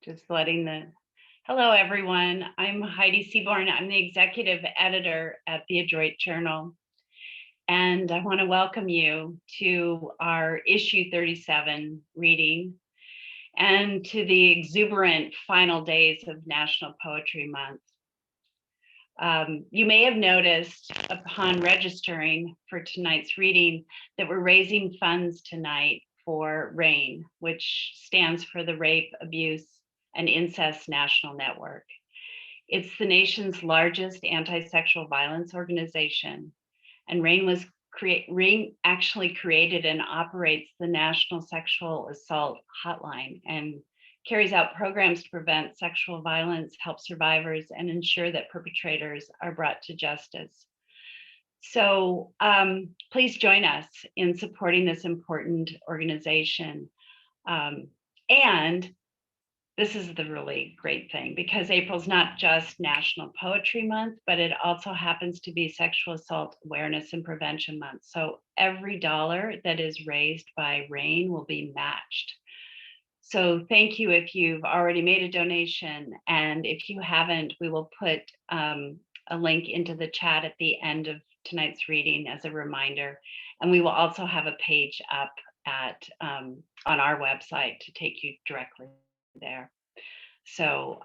Just letting the Hello, everyone. I'm Heidi Seaborn. I'm the executive editor at the Adroit Journal. And I want to welcome you to our issue 37 reading and to the exuberant final days of National Poetry Month. You may have noticed upon registering for tonight's reading that we're raising funds tonight for RAINN, which stands for the Rape, Abuse, and Incest National Network. It's the nation's largest anti-sexual violence organization, and RAINN actually created and operates the National Sexual Assault Hotline and carries out programs to prevent sexual violence, help survivors, and ensure that perpetrators are brought to justice. So please join us in supporting this important organization. And this is the really great thing, because April's not just National Poetry Month, but it also happens to be Sexual Assault Awareness and Prevention Month. So every dollar that is raised by RAINN will be matched. So thank you if you've already made a donation. And if you haven't, we will put a link into the chat at the end of tonight's reading as a reminder. And we will also have a page up at on our website to take you directly there. So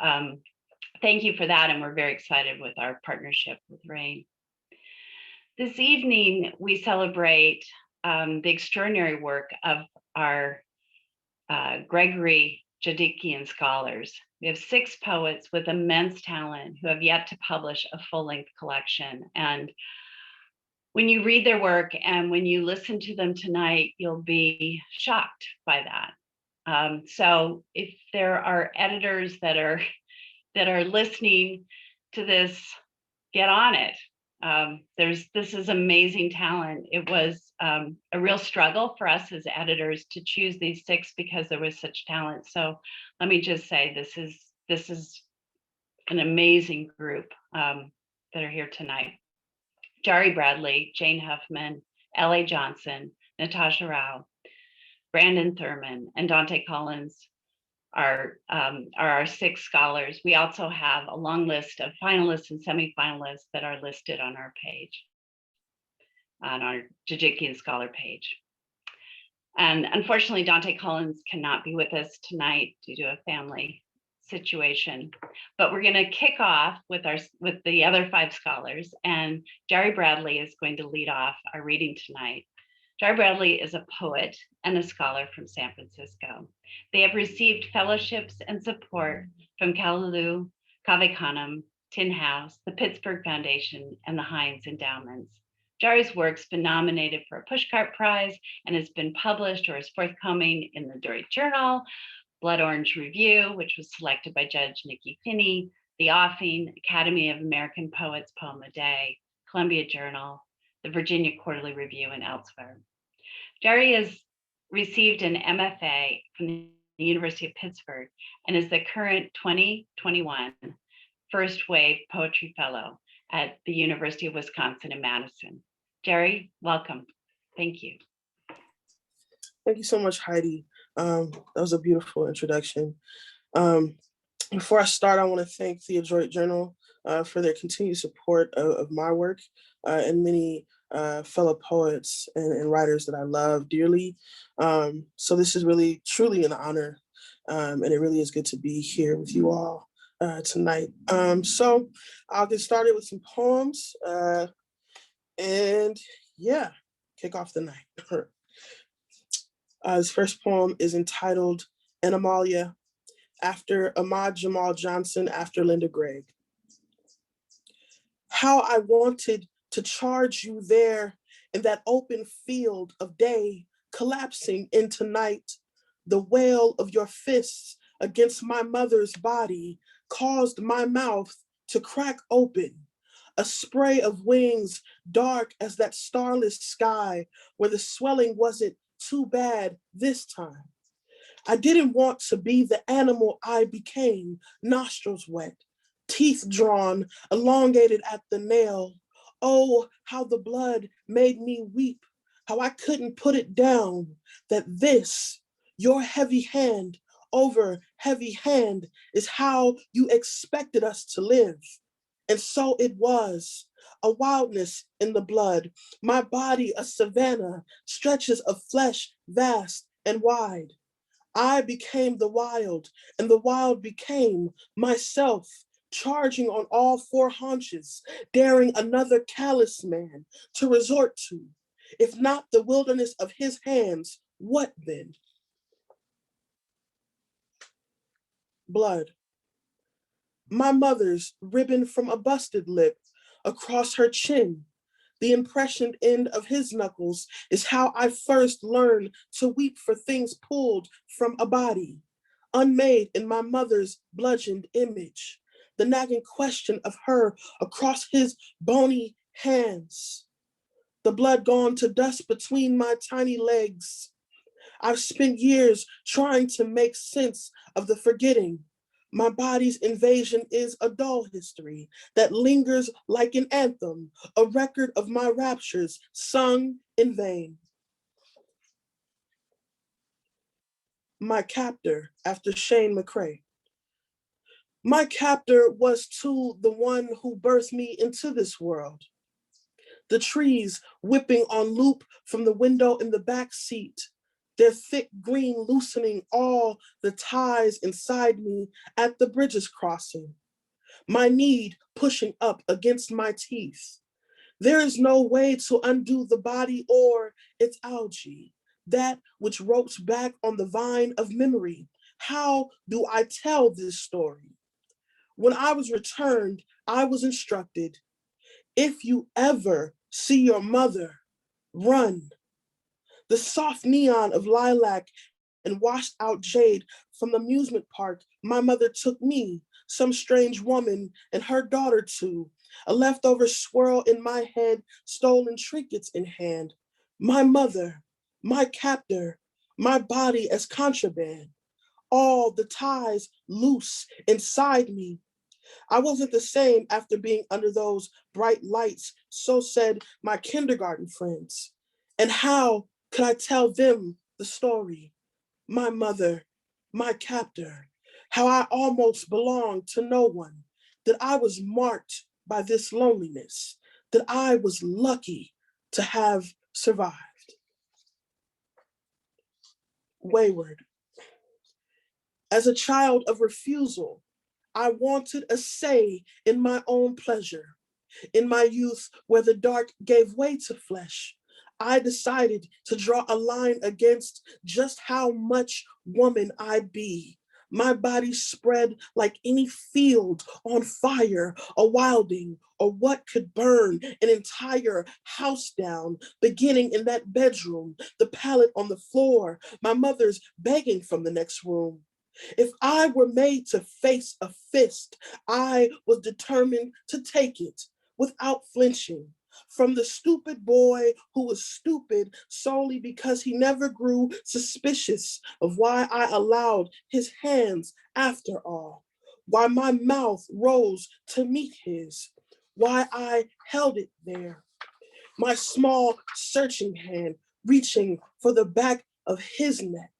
thank you for that, and we're very excited with our partnership with RAINN. This evening, we celebrate the extraordinary work of our Gregory Djanikian Scholars. We have 6 poets with immense talent who have yet to publish a full-length collection. And when you read their work and when you listen to them tonight, you'll be shocked by that. So if there are editors that are listening to this, get on it. This is amazing talent. It was a real struggle for us as editors to choose these 6 because there was such talent. So let me just say, this is an amazing group that are here tonight. Jari Bradley, Jane Huffman, L.A. Johnson, Natasha Rao, Brandon Thurman, and Dante Collins are our 6 scholars. We also have a long list of finalists and semi-finalists that are listed on our page, on our Djanikian Scholar page. And unfortunately, Dante Collins cannot be with us tonight due to a family situation. But we're going to kick off with the other 5 scholars, and Jari Bradley is going to lead off our reading tonight. Jari Bradley is a poet and a scholar from San Francisco. They have received fellowships and support from Kalaloo, Cave Canem, Tin House, the Pittsburgh Foundation, and the Heinz Endowments. Jari's work's been nominated for a Pushcart Prize and has been published or is forthcoming in the Adroit Journal, Blood Orange Review, which was selected by Judge Nikki Finney, the Offing, Academy of American Poets Poem a Day, Columbia Journal, the Virginia Quarterly Review, and elsewhere. Jari has received an MFA from the University of Pittsburgh and is the current 2021 First Wave Poetry Fellow at the University of Wisconsin in Madison. Jari, welcome. Thank you. Thank you so much, Heidi. That was a beautiful introduction. Before I start, I want to thank the Adroit Journal for their continued support of my work and many fellow poets and writers that I love dearly. So this is really, truly an honor, and it really is good to be here with you all tonight. So I'll get started with some poems and yeah, kick off the night. His first poem is entitled Animalia, after Ahmad Jamal Johnson, after Linda Gregg. How I wanted to charge you there in that open field of day, collapsing into night. The wail of your fists against my mother's body caused my mouth to crack open. A spray of wings dark as that starless sky where the swelling wasn't too bad this time. I didn't want to be the animal I became, nostrils wet, teeth drawn, elongated at the nail. Oh, how the blood made me weep, how I couldn't put it down, that this, your heavy hand, over heavy hand is how you expected us to live. And so it was, a wildness in the blood. My body, a savanna, stretches of flesh vast and wide. I became the wild, and the wild became myself, charging on all four haunches, daring another callous man to resort to. If not the wilderness of his hands, what then? Blood. My mother's ribbon from a busted lip across her chin. The impressioned end of his knuckles is how I first learned to weep for things pulled from a body, unmade in my mother's bludgeoned image. The nagging question of her across his bony hands. The blood gone to dust between my tiny legs. I've spent years trying to make sense of the forgetting. My body's invasion is a dull history that lingers like an anthem, a record of my raptures sung in vain. My captor, after Shane McCrae. My captor was too the one who birthed me into this world. The trees whipping on loop from the window in the back seat, their thick green loosening all the ties inside me at the bridges crossing, my need pushing up against my teeth. There is no way to undo the body or its algae, that which ropes back on the vine of memory. How do I tell this story? When I was returned, I was instructed, if you ever see your mother, run. The soft neon of lilac and washed out jade from the amusement park, my mother took me, some strange woman, and her daughter too, a leftover swirl in my head, stolen trinkets in hand. My mother, my captor, my body as contraband, all the ties loose inside me. I wasn't the same after being under those bright lights, so said my kindergarten friends. And how could I tell them the story? My mother, my captor, how I almost belonged to no one, that I was marked by this loneliness, that I was lucky to have survived. Wayward. As a child of refusal, I wanted a say in my own pleasure. In my youth, where the dark gave way to flesh, I decided to draw a line against just how much woman I'd be. My body spread like any field on fire, a wilding, or what could burn an entire house down, beginning in that bedroom, the pallet on the floor, my mother's begging from the next room. If I were made to face a fist, I was determined to take it without flinching. From the stupid boy who was stupid solely because he never grew suspicious of why I allowed his hands after all, why my mouth rose to meet his, why I held it there, my small searching hand reaching for the back of his neck.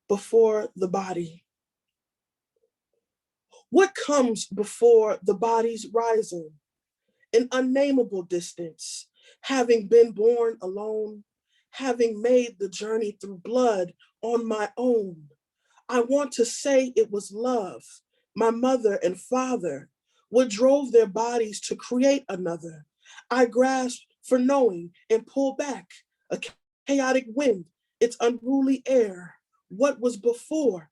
Before the body. What comes before the body's rising? An unnameable distance, having been born alone, having made the journey through blood on my own. I want to say it was love, my mother and father, what drove their bodies to create another. I grasped for knowing and pull back, a chaotic wind, its unruly air. What was before?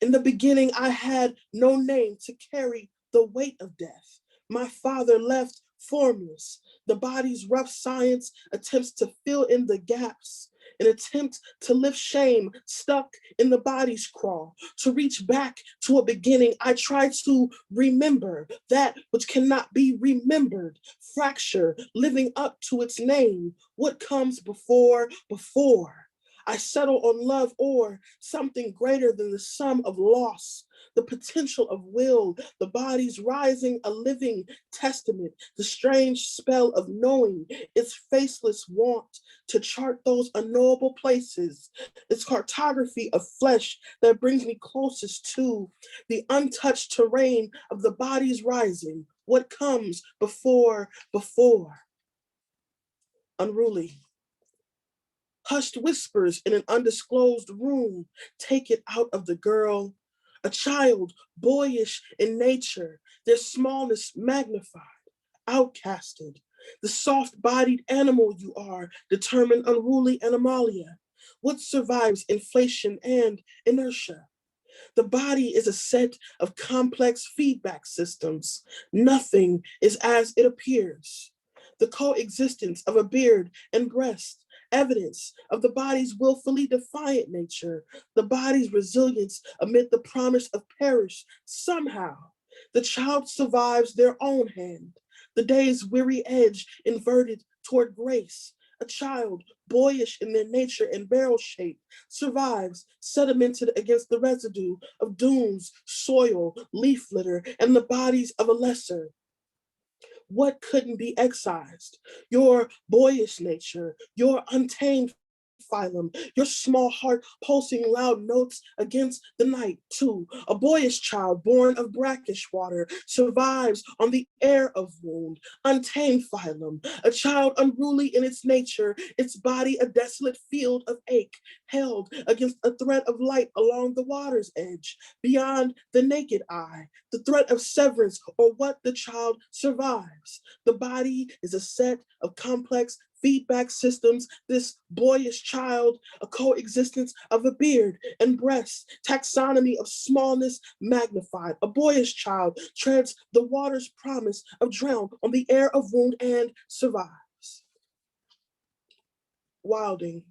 In the beginning, I had no name to carry the weight of death. My father left formless. The body's rough science attempts to fill in the gaps, an attempt to lift shame stuck in the body's crawl, to reach back to a beginning. I try to remember that which cannot be remembered, fracture, living up to its name. What comes before? I settle on love or something greater than the sum of loss, the potential of will, the body's rising, a living testament, the strange spell of knowing, its faceless want to chart those unknowable places, its cartography of flesh that brings me closest to the untouched terrain of the body's rising, what comes before, unruly. Hushed whispers in an undisclosed room take it out of the girl. A child, boyish in nature, their smallness magnified, outcasted. The soft-bodied animal you are, determined unruly animalia. What survives inflation and inertia? The body is a set of complex feedback systems. Nothing is as it appears. The coexistence of a beard and breast, evidence of the body's willfully defiant nature, the body's resilience amid the promise of perish somehow. The child survives their own hand, the day's weary edge inverted toward grace. A child, boyish in their nature and barrel shape, survives, sedimented against the residue of dunes, soil, leaf litter, and the bodies of a lesser. What couldn't be excised? Your boyish nature, your untamed phylum, your small heart pulsing loud notes against the night, too. A boyish child born of brackish water survives on the air of wound, untamed phylum. A child unruly in its nature, its body a desolate field of ache, held against a thread of light along the water's edge, beyond the naked eye, the threat of severance or what the child survives. The body is a set of complex feedback systems, this boyish child, a coexistence of a beard and breasts, taxonomy of smallness magnified. A boyish child treads the water's promise of drown on the air of wound and survives. Wilding,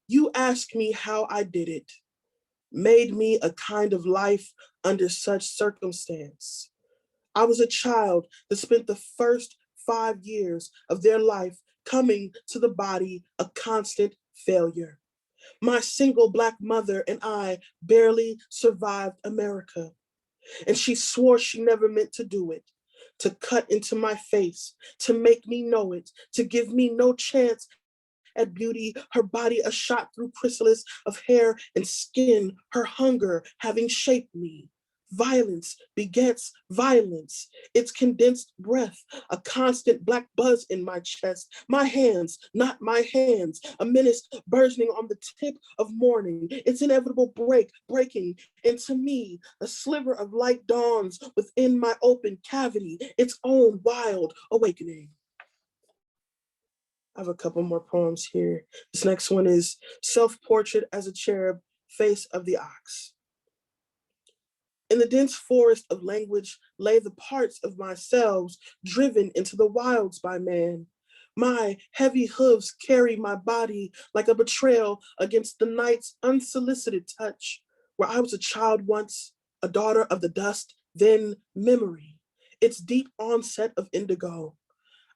you ask me how I did it, made me a kind of life under such circumstance. I was a child that spent the first 5 years of their life coming to the body a constant failure. My single Black mother and I barely survived America, and she swore she never meant to do it, to cut into my face, to make me know it, to give me no chance at beauty, her body a shot through chrysalis of hair and skin, her hunger having shaped me. Violence begets violence, its condensed breath, a constant Black buzz in my chest, my hands, not my hands, a menace burgeoning on the tip of morning, its inevitable breaking into me, a sliver of light dawns within my open cavity, its own wild awakening. I have a couple more poems here. This next one is Self-Portrait as a Cherub, Face of the Ox. In the dense forest of language lay the parts of myself driven into the wilds by man. My heavy hooves carry my body like a betrayal against the night's unsolicited touch, where I was a child once, a daughter of the dust, then memory, its deep onset of indigo.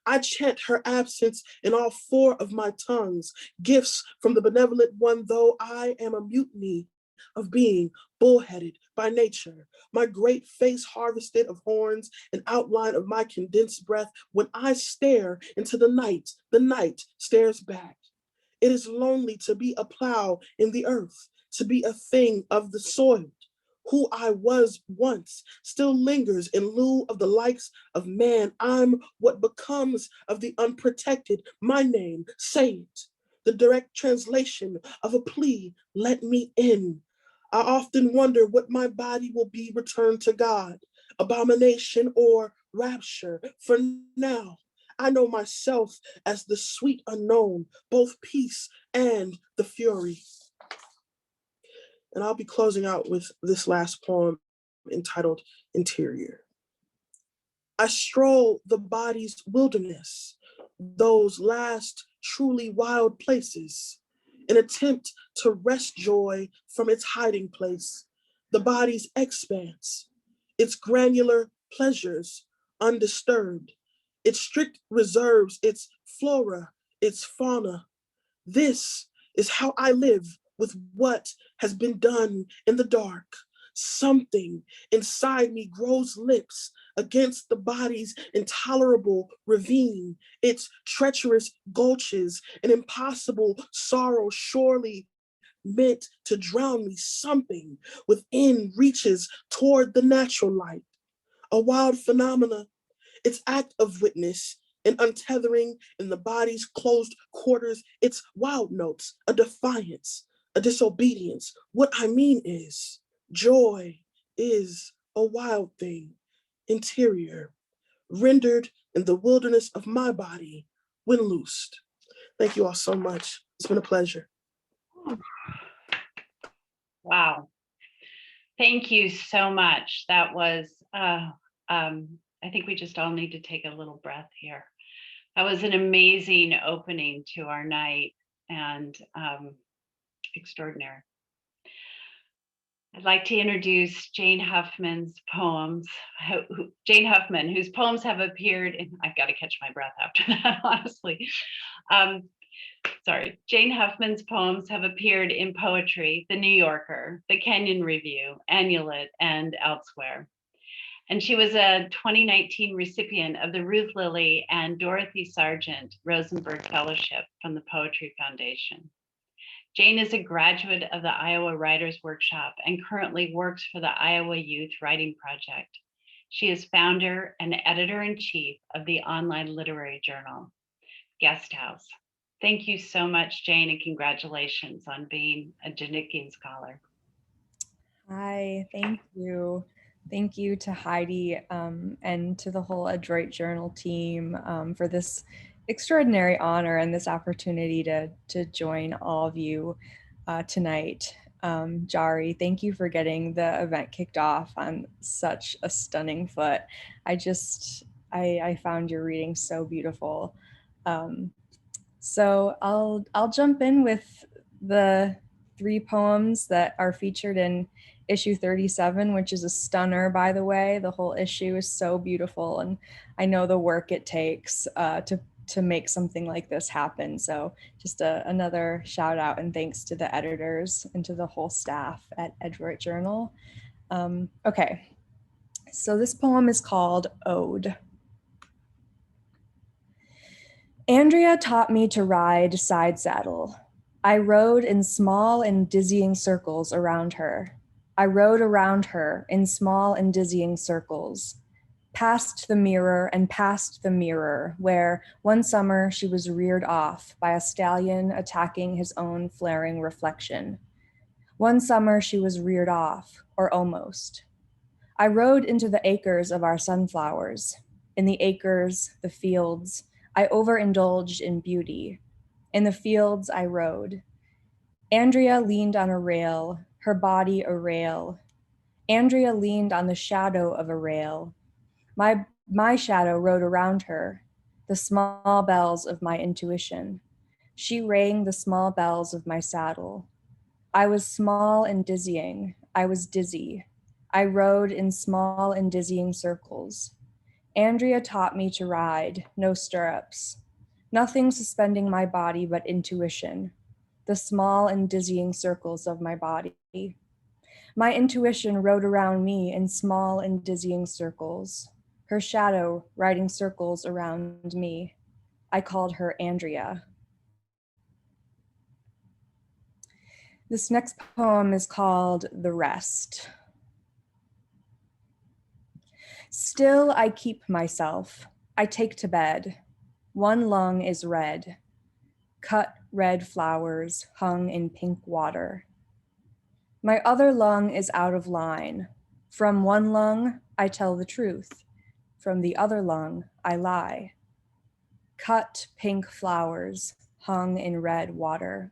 I chant her absence in all 4 of my tongues, gifts from the benevolent one, though I am a mutiny of being bullheaded by nature. My great face harvested of horns, an outline of my condensed breath. When I stare into the night stares back. It is lonely to be a plow in the earth, to be a thing of the soil. Who I was once still lingers in lieu of the likes of man. I'm what becomes of the unprotected. My name, say it. The direct translation of a plea, let me in. I often wonder what my body will be returned to God, abomination or rapture. For now, I know myself as the sweet unknown, both peace and the fury. And I'll be closing out with this last poem entitled Interior. I stroll the body's wilderness, those last truly wild places, an attempt to wrest joy from its hiding place, the body's expanse, its granular pleasures undisturbed, its strict reserves, its flora, its fauna. This is how I live with what has been done in the dark. Something inside me grows lips against the body's intolerable ravine, its treacherous gulches, an impossible sorrow surely meant to drown me. Something within reaches toward the natural light, a wild phenomena, its act of witness, an untethering in the body's closed quarters, its wild notes, a defiance, a disobedience. What I mean is, joy is a wild thing, interior, rendered in the wilderness of my body when loosed. Thank you all so much. It's been a pleasure. Wow. Thank you so much. That was, I think we just all need to take a little breath here. That was an amazing opening to our night and extraordinary. I'd like to introduce Jane Huffman's poems. Jane Huffman, whose poems have appeared in, I've got to catch my breath after that, honestly. Sorry, Jane Huffman's poems have appeared in Poetry, The New Yorker, The Kenyon Review, Annulet, and elsewhere. And she was a 2019 recipient of the Ruth Lilly and Dorothy Sargent Rosenberg Fellowship from the Poetry Foundation. Jane is a graduate of the Iowa Writers Workshop and currently works for the Iowa Youth Writing Project. She is founder and editor-in-chief of the online literary journal, Guest House. Thank you so much, Jane, and congratulations on being a Djanikian Scholar. Hi, thank you. Thank you to Heidi and to the whole Adroit Journal team for this extraordinary honor and this opportunity to join all of you tonight. Jari, thank you for getting the event kicked off on such a stunning foot. I found your reading so beautiful. So I'll jump in with the 3 poems that are featured in issue 37, which is a stunner, by the way. The whole issue is so beautiful, and I know the work it takes to make something like this happen. So just another shout out and thanks to the editors and to the whole staff at Adroit Journal. Okay, so this poem is called Ode. Andrea taught me to ride side saddle. I rode in small and dizzying circles around her. I rode around her in small and dizzying circles, past the mirror and past the mirror, where one summer she was reared off by a stallion attacking his own flaring reflection. One summer she was reared off, or almost. I rode into the acres of our sunflowers. In the acres, the fields, I overindulged in beauty. In the fields, I rode. Andrea leaned on a rail, her body a rail. Andrea leaned on the shadow of a rail. My shadow rode around her, the small bells of my intuition. She rang the small bells of my saddle. I was small and dizzying. I was dizzy. I rode in small and dizzying circles. Andrea taught me to ride, no stirrups. Nothing suspending my body but intuition, the small and dizzying circles of my body. My intuition rode around me in small and dizzying circles, her shadow riding circles around me. I called her Andrea. This next poem is called The Rest. Still I keep myself, I take to bed. One lung is red, cut red flowers hung in pink water. My other lung is out of line. From one lung, I tell the truth. From the other lung, I lie. Cut pink flowers hung in red water.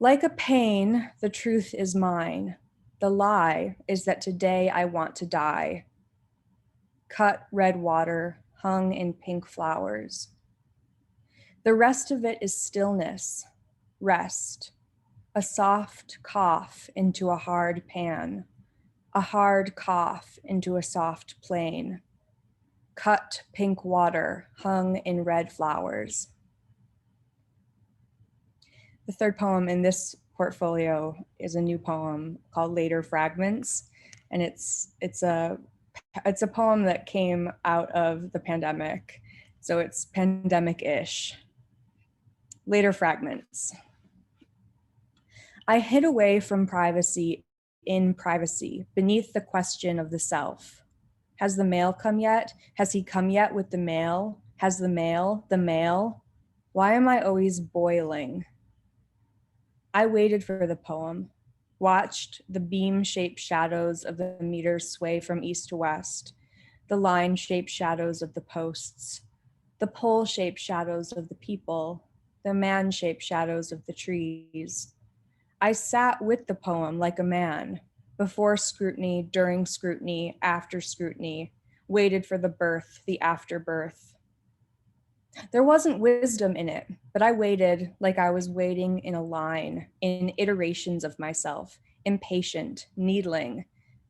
Like a pain, the truth is mine. The lie is that today I want to die. Cut red water hung in pink flowers. The rest of it is stillness, rest, a soft cough into a hard pan, a hard cough into a soft plain. Cut pink water hung in red flowers. The third poem in this portfolio is a new poem called Later Fragments, and it's a poem that came out of the pandemic, so it's pandemic-ish. Later Fragments. I hid away from privacy in privacy, beneath the question of the self. Has the mail come yet? Has he come yet with the mail? Has the mail? Why am I always boiling? I waited for the poem, watched the beam-shaped shadows of the meters sway from east to west, the line-shaped shadows of the posts, the pole-shaped shadows of the people, the man-shaped shadows of the trees. I sat with the poem like a man, before scrutiny, during scrutiny, after scrutiny, waited for the birth, the afterbirth. There wasn't wisdom in it, but I waited like I was waiting in a line, in iterations of myself, impatient, needling,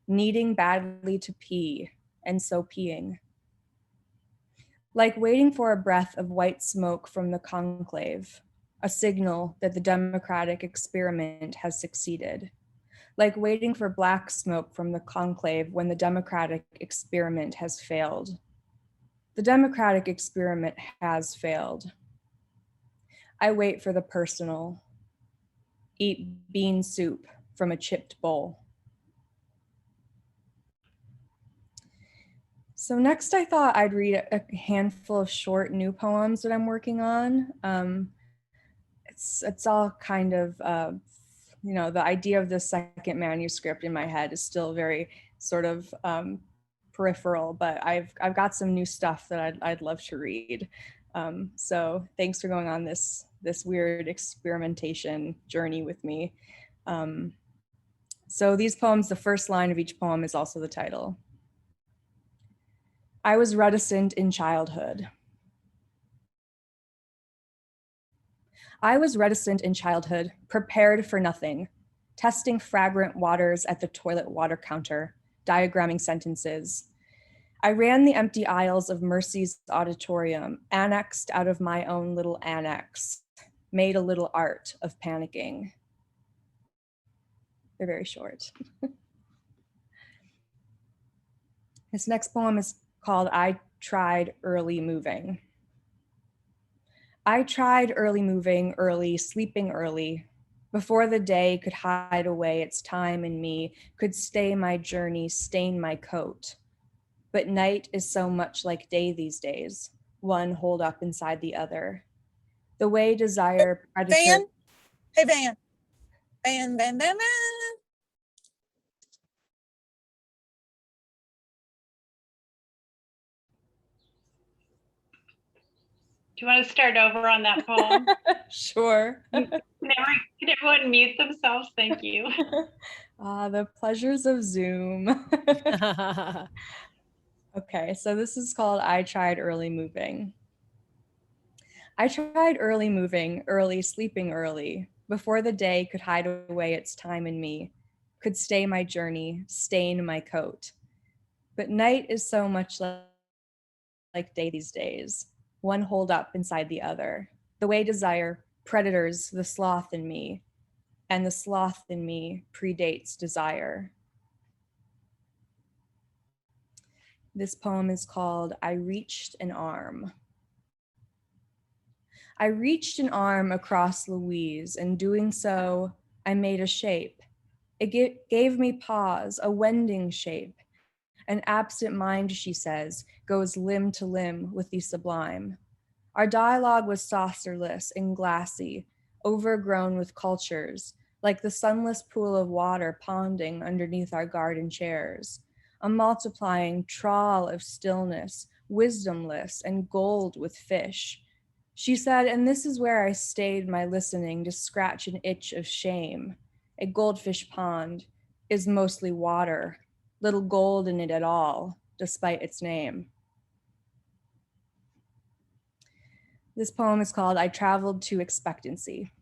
needing badly to pee, and so peeing. Like waiting for a breath of white smoke from the conclave, a signal that the democratic experiment has succeeded. Like waiting for black smoke from the conclave when the democratic experiment has failed. The democratic experiment has failed. I wait for the personal. Eat bean soup from a chipped bowl. So next I thought I'd read a handful of short new poems that I'm working on. It's all kind of, the idea of the second manuscript in my head is still very sort of peripheral, but I've got some new stuff that I'd love to read. So thanks for going on this weird experimentation journey with me. So these poems, the first line of each poem is also the title. I was reticent in childhood. I was reticent in childhood, prepared for nothing, testing fragrant waters at the toilet water counter, diagramming sentences. I ran the empty aisles of Mercy's auditorium, annexed out of my own little annex, made a little art of panicking. They're very short. This next poem is called I Tried Early Moving. I tried early moving, early sleeping early, before the day could hide away its time in me, could stay my journey, stain my coat. But night is so much like day these days, one holed up inside the other. The way desire predator. Van? Hey, Van. Van. Do you want to start over on that poem? Sure. Can everyone mute themselves? Thank you. The pleasures of Zoom. Okay, so this is called I Tried Early Moving. I tried early moving, early sleeping early, before the day could hide away its time in me, could stay my journey, stain my coat. But night is so much like day these days, one holed up inside the other. The way desire predators the sloth in me, and the sloth in me predates desire. This poem is called I Reached an Arm. I reached an arm across Louise, and doing so, I made a shape. It gave me pause, a wending shape. An absent mind, she says, goes limb to limb with the sublime. Our dialogue was saucerless and glassy, overgrown with cultures, like the sunless pool of water ponding underneath our garden chairs, a multiplying trawl of stillness, wisdomless and gold with fish. She said, and this is where I stayed my listening to scratch an itch of shame. A goldfish pond is mostly water, little gold in it at all, despite its name. This poem is called I Traveled to Expectancy.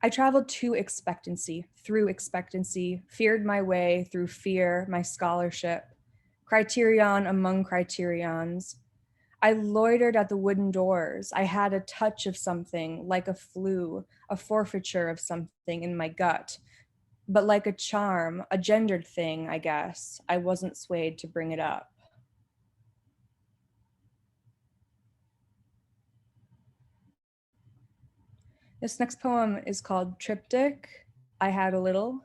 I traveled to expectancy, through expectancy, feared my way through fear, my scholarship, criterion among criterions. I loitered at the wooden doors. I had a touch of something, like a flu, a forfeiture of something in my gut. But like a charm, a gendered thing, I guess, I wasn't swayed to bring it up. This next poem is called Triptych. I had a little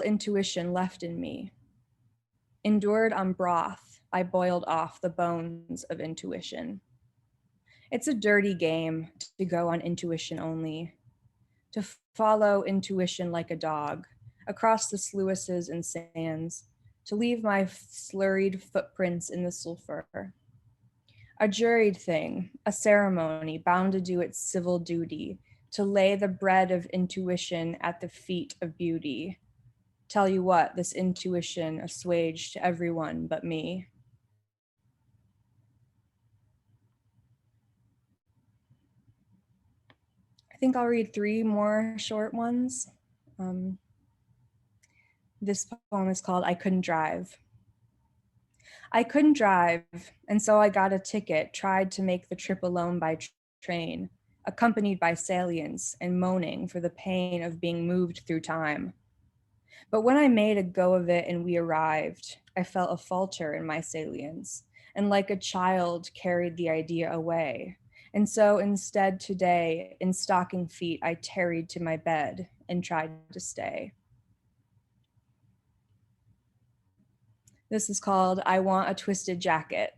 intuition left in me. Endured on broth, I boiled off the bones of intuition. It's a dirty game to go on intuition only, to follow intuition like a dog, across the sluices and sands, to leave my slurried footprints in the sulfur. A juried thing, a ceremony bound to do its civil duty, to lay the bread of intuition at the feet of beauty. Tell you what, this intuition assuaged everyone but me. I think I'll read 3 more short ones. This poem is called I Couldn't Drive. I couldn't drive, and so I got a ticket, tried to make the trip alone by train, accompanied by salients and moaning for the pain of being moved through time. But when I made a go of it and we arrived, I felt a falter in my salience, and like a child carried the idea away. And so instead today, in stocking feet, I tarried to my bed and tried to stay. This is called I Want a Twisted Jacket.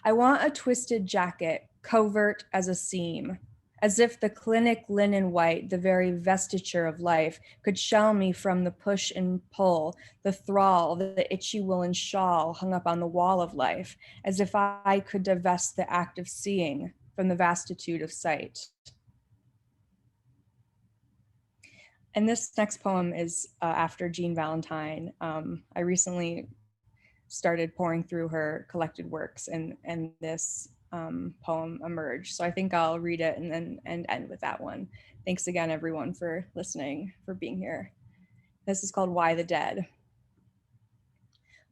I want a twisted jacket, covert as a seam, as if the clinic linen white, the very vestiture of life, could shell me from the push and pull, the thrall, the itchy woolen shawl hung up on the wall of life, as if I could divest the act of seeing from the vastitude of sight. And this next poem is after Jean Valentine. I recently started pouring through her collected works, and this poem emerged. So I think I'll read it and then end with that one. Thanks again, everyone, for listening, for being here. This is called Why the Dead.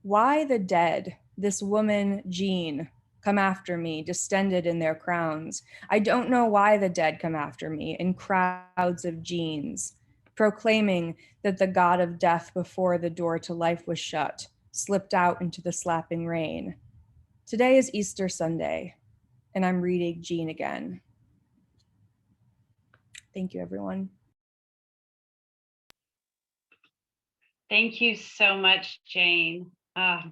Why the dead? This woman, Jean, come after me, distended in their crowns. I don't know why the dead come after me in crowds of Jeans, proclaiming that the god of death before the door to life was shut, slipped out into the slapping rain. Today is Easter Sunday, and I'm reading Jean again. Thank you, everyone. Thank you so much, Jane. I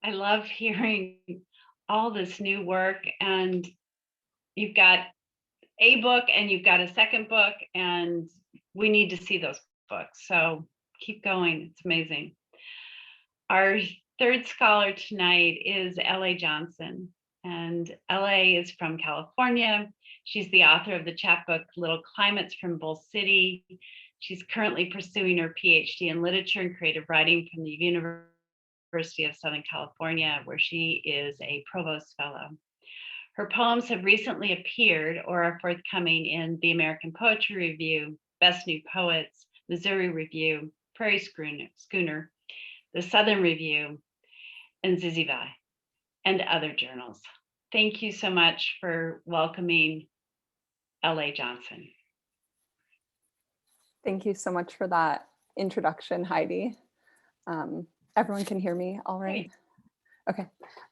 love hearing all this new work, and you've got a book and you've got a second book, and we need to see those books. So keep going. It's amazing. Our third scholar tonight is L.A. Johnson, and L.A. is from California. She's the author of the chapbook Little Climates from Bull City. She's currently pursuing her PhD in literature and creative writing from the University of Southern California, where she is a provost fellow. Her poems have recently appeared or are forthcoming in the American Poetry Review, Best New Poets, Missouri Review, Prairie Schooner, the Southern Review, and Zizivi, and other journals. Thank you so much for welcoming L.A. Johnson. Thank you so much for that introduction, Heidi. Everyone can hear me all right? Okay.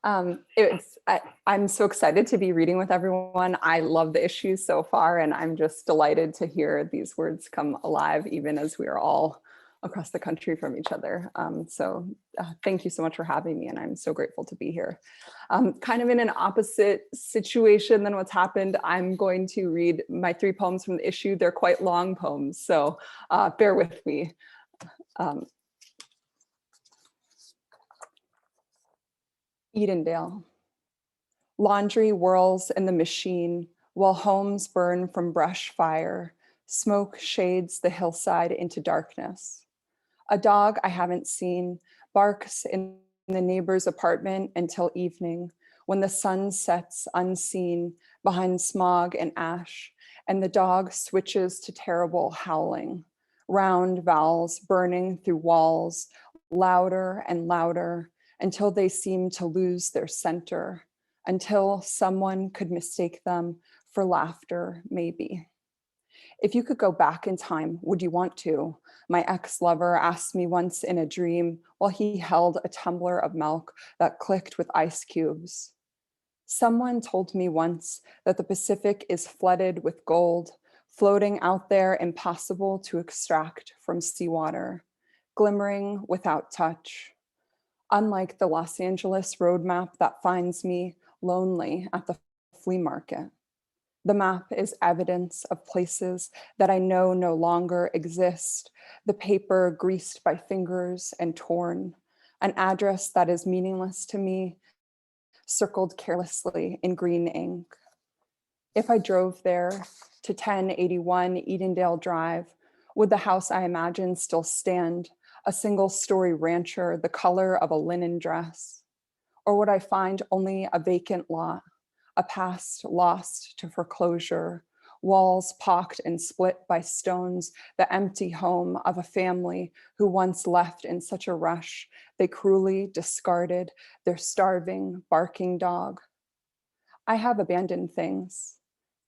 I'm so excited to be reading with everyone. I love the issues so far, and I'm just delighted to hear these words come alive, even as we are all across the country from each other. So thank you so much for having me, and I'm so grateful to be here. Kind of in an opposite situation than what's happened, I'm going to read my 3 poems from the issue. They're quite long poems, so bear with me. Edendale. Laundry whirls in the machine while homes burn from brush fire. Smoke shades the hillside into darkness. A dog I haven't seen barks in the neighbor's apartment until evening, when the sun sets unseen behind smog and ash, and the dog switches to terrible howling. Round vowels burning through walls louder and louder until they seemed to lose their center, until someone could mistake them for laughter, maybe. If you could go back in time, would you want to? My ex-lover asked me once in a dream while he held a tumbler of milk that clicked with ice cubes. Someone told me once that the Pacific is flooded with gold, floating out there, impossible to extract from seawater, glimmering without touch. Unlike the Los Angeles roadmap that finds me lonely at the flea market. The map is evidence of places that I know no longer exist, the paper greased by fingers and torn, an address that is meaningless to me, circled carelessly in green ink. If I drove there to 1081 Edendale Drive, would the house I imagine still stand, a single-story rancher, the color of a linen dress? Or would I find only a vacant lot, a past lost to foreclosure, walls pocked and split by stones, the empty home of a family who once left in such a rush, they cruelly discarded their starving, barking dog? I have abandoned things,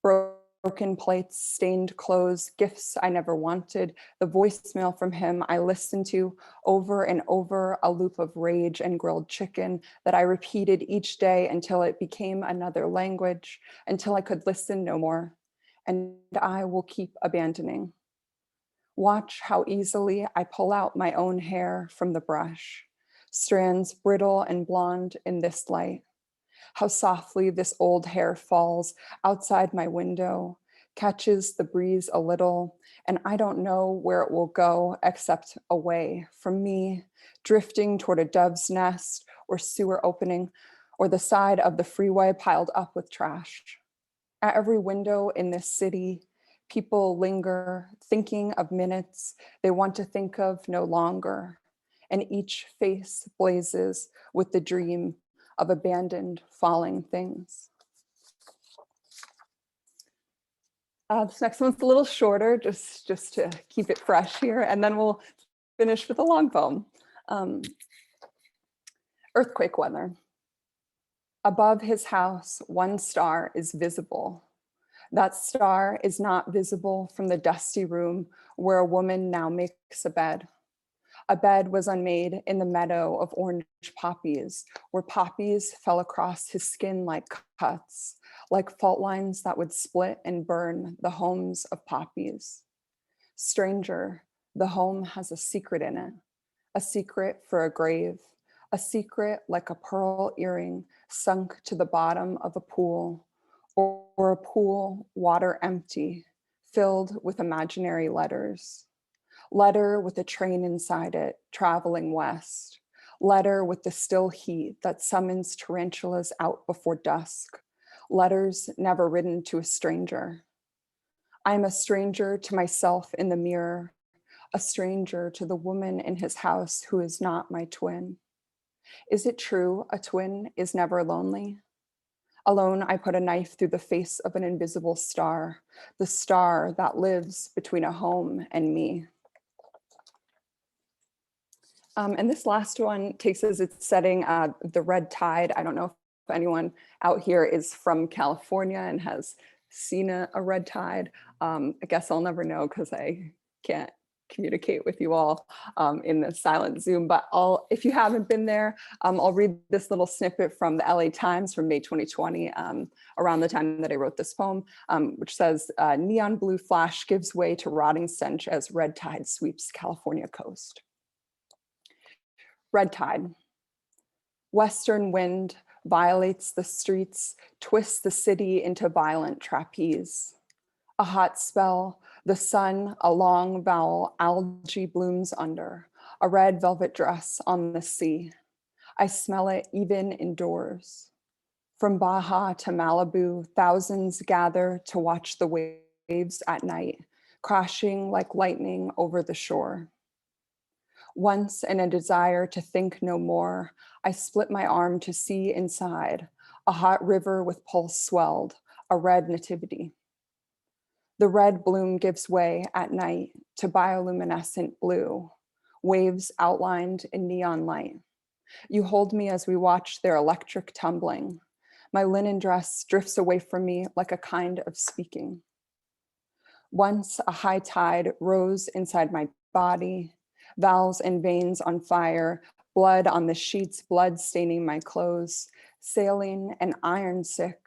broken plates, stained clothes, gifts I never wanted, the voicemail from him I listened to over and over, a loop of rage and grilled chicken that I repeated each day until it became another language, until I could listen no more. And I will keep abandoning. Watch how easily I pull out my own hair from the brush, strands brittle and blonde in this light. How softly this old hair falls outside my window, catches the breeze a little, and I don't know where it will go except away from me, drifting toward a dove's nest or sewer opening, or the side of the freeway piled up with trash. At every window in this city, people linger, thinking of minutes they want to think of no longer, and each face blazes with the dream of abandoned falling things. This next one's a little shorter, just to keep it fresh here, and then we'll finish with a long poem. Earthquake weather. Above his house, one star is visible. That star is not visible from the dusty room where a woman now makes a bed. A bed was unmade in the meadow of orange poppies, where poppies fell across his skin like cuts, like fault lines that would split and burn the homes of poppies. Stranger, the home has a secret in it, a secret for a grave, a secret like a pearl earring sunk to the bottom of a pool, or a pool water empty, filled with imaginary letters. Letter with a train inside it, traveling west. Letter with the still heat that summons tarantulas out before dusk. Letters never written to a stranger. I am a stranger to myself in the mirror, a stranger to the woman in his house who is not my twin. Is it true a twin is never lonely? Alone, I put a knife through the face of an invisible star, the star that lives between a home and me. And this last one takes as its setting the red tide. I don't know if anyone out here is from California and has seen a red tide. I guess I'll never know because I can't communicate with you all in the silent Zoom, but if you haven't been there, I'll read this little snippet from the LA Times from May 2020, around the time that I wrote this poem, which says, neon blue flash gives way to rotting stench as red tide sweeps California coast. Red tide. Western wind violates the streets, twists the city into violent trapeze. A hot spell, the sun, a long vowel, algae blooms under, a red velvet dress on the sea. I smell it even indoors. From Baja to Malibu, thousands gather to watch the waves at night, crashing like lightning over the shore. Once in a desire to think no more, I split my arm to see inside, a hot river with pulse swelled, a red nativity. The red bloom gives way at night to bioluminescent blue. waves outlined in neon light. You hold me as we watch their electric tumbling. My linen dress drifts away from me like a kind of speaking. Once a high tide rose inside my body, valves and veins on fire, blood on the sheets, blood staining my clothes, sailing and iron sick.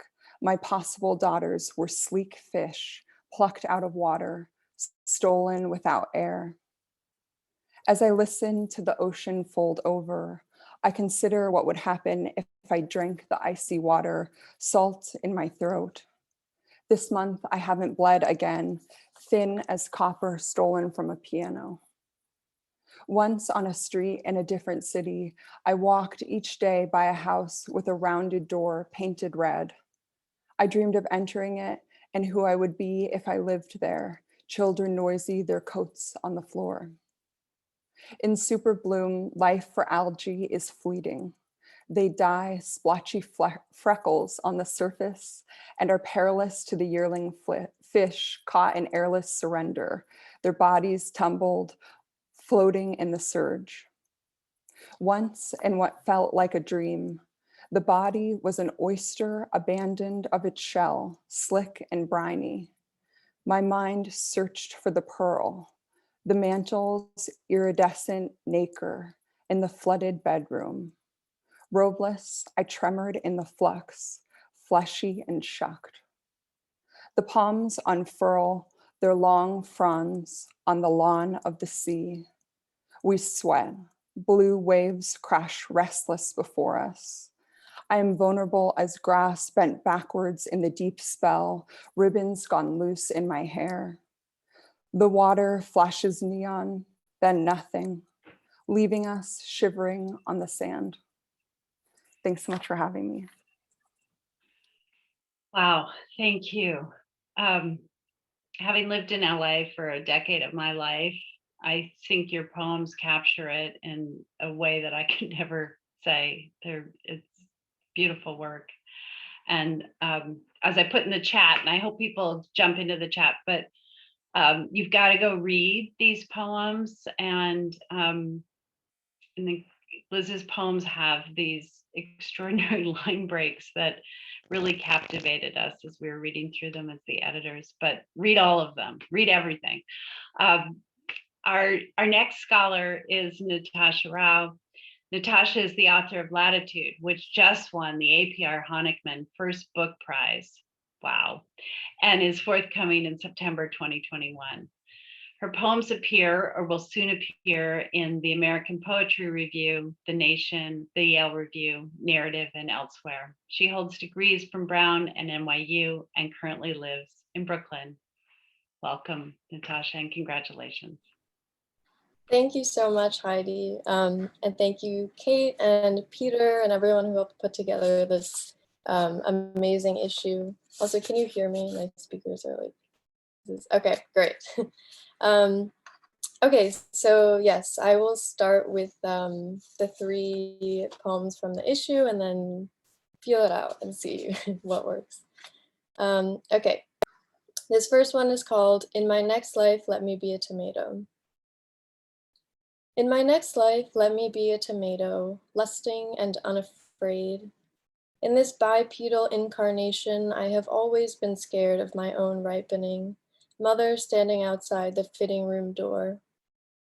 My possible daughters were sleek fish plucked out of water, stolen without air. As I listen to the ocean fold over, I consider what would happen if I drank the icy water, salt in my throat. This month, I haven't bled again, thin as copper stolen from a piano. Once on a street in a different city, I walked each day by a house with a rounded door painted red. I dreamed of entering it and who I would be if I lived there, children noisy, their coats on the floor. In super bloom, life for algae is fleeting. They die splotchy freckles on the surface and are perilous to the yearling fish caught in airless surrender, their bodies tumbled, floating in the surge. Once, in what felt like a dream, the body was an oyster abandoned of its shell, slick and briny. My mind searched for the pearl, the mantle's iridescent nacre in the flooded bedroom. Robeless, I tremored in the flux, fleshy and shucked. The palms unfurl their long fronds on the lawn of the sea. We sweat, blue waves crash restless before us. I am vulnerable as grass bent backwards in the deep spell, ribbons gone loose in my hair. The water flashes neon, then nothing, leaving us shivering on the sand. Thanks so much for having me. Wow, thank you. Having lived in LA for a decade of my life, I think your poems capture it in a way that I can never say. It's beautiful work. And as I put in the chat, and I hope people jump into the chat, but you've got to go read these poems. And Liz's poems have these extraordinary line breaks that really captivated us as we were reading through them as the editors. But read all of them, read everything. Our next scholar is Natasha Rao. Natasha is the author of Latitude, which just won the APR Honickman First Book Prize. Wow. And is forthcoming in September 2021. Her poems appear or will soon appear in the American Poetry Review, The Nation, the Yale Review, Narrative, and elsewhere. She holds degrees from Brown and NYU and currently lives in Brooklyn. Welcome, Natasha, and congratulations. Thank you so much, Heidi. And thank you, Kate and Peter and everyone who helped put together this amazing issue. Also, can you hear me? My speakers are like, okay, great. Okay, so yes, I will start with the 3 poems from the issue and then feel it out and see what works. Okay, this first one is called In My Next Life, Let Me Be a Tomato. In my next life, let me be a tomato, lusting and unafraid. In this bipedal incarnation, I have always been scared of my own ripening, mother standing outside the fitting room door.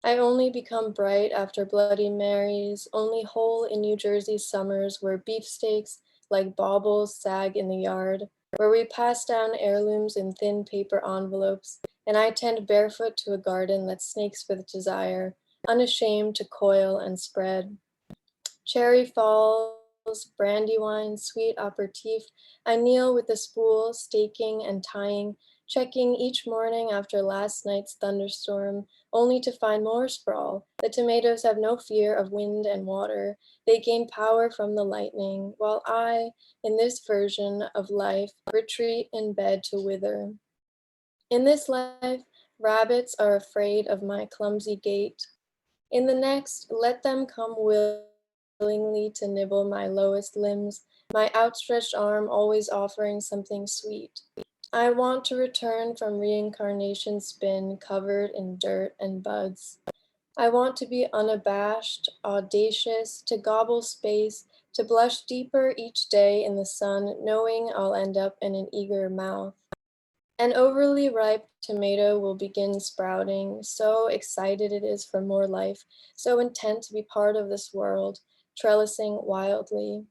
I only become bright after Bloody Marys, only whole in New Jersey summers where beefsteaks like baubles sag in the yard, where we pass down heirlooms in thin paper envelopes, and I tend barefoot to a garden that snakes with desire, unashamed to coil and spread. Cherry falls, brandy wine, sweet aperitif. I kneel with the spool, staking and tying, checking each morning after last night's thunderstorm, only to find more sprawl. The tomatoes have no fear of wind and water. They gain power from the lightning, while I, in this version of life, retreat in bed to wither. In this life, rabbits are afraid of my clumsy gait. In the next, let them come willingly to nibble my lowest limbs, my outstretched arm always offering something sweet. I want to return from reincarnation spin covered in dirt and buds. I want to be unabashed, audacious, to gobble space, to blush deeper each day in the sun, knowing I'll end up in an eager mouth. An overly ripe tomato will begin sprouting, so excited it is for more life, so intent to be part of this world, trellising wildly.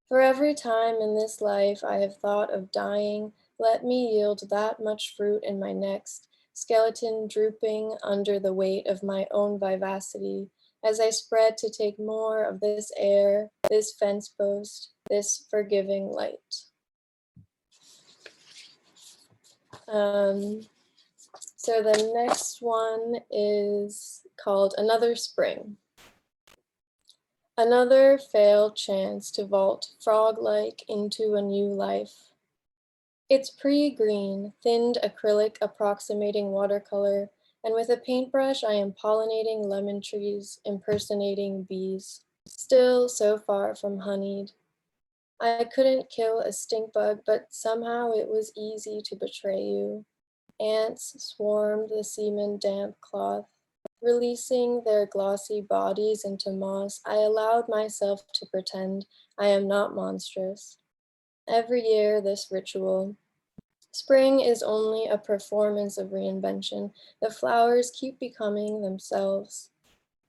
For every time in this life I have thought of dying, let me yield that much fruit in my next, skeleton drooping under the weight of my own vivacity, as I spread to take more of this air, this fence post, this forgiving light. So the next one is called Another Spring. Another failed chance to vault frog-like into a new life. It's pre-green, thinned acrylic approximating watercolor, and with a paintbrush I am pollinating lemon trees, impersonating bees, still so far from honeyed. I couldn't kill a stink bug, but somehow it was easy to betray you. Ants swarmed the semen damp cloth. Releasing their glossy bodies into moss, I allowed myself to pretend I am not monstrous. Every year, this ritual. Spring is only a performance of reinvention. The flowers keep becoming themselves.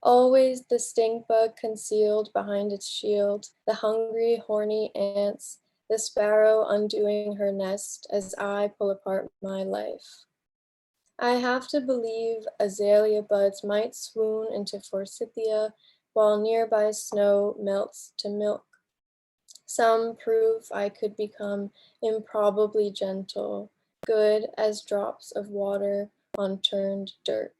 Always the stink bug concealed behind its shield, the hungry, horny ants, the sparrow undoing her nest as I pull apart my life. I have to believe azalea buds might swoon into forsythia while nearby snow melts to milk. Some proof I could become improbably gentle, good as drops of water on turned dirt.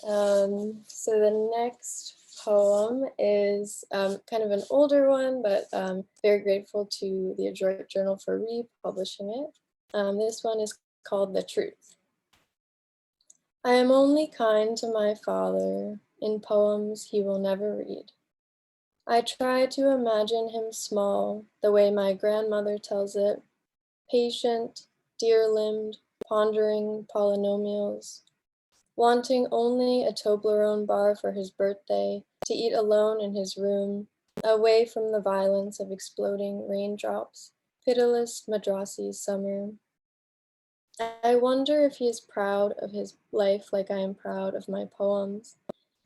So the next poem is kind of an older one, but very grateful to the Adroit Journal for republishing it. This one is called The Truth. I am only kind to my father in poems he will never read. I try to imagine him small, the way my grandmother tells it, patient, dear-limbed, pondering polynomials, wanting only a Toblerone bar for his birthday, to eat alone in his room, away from the violence of exploding raindrops, pitiless Madrasi summer. I wonder if he is proud of his life like I am proud of my poems,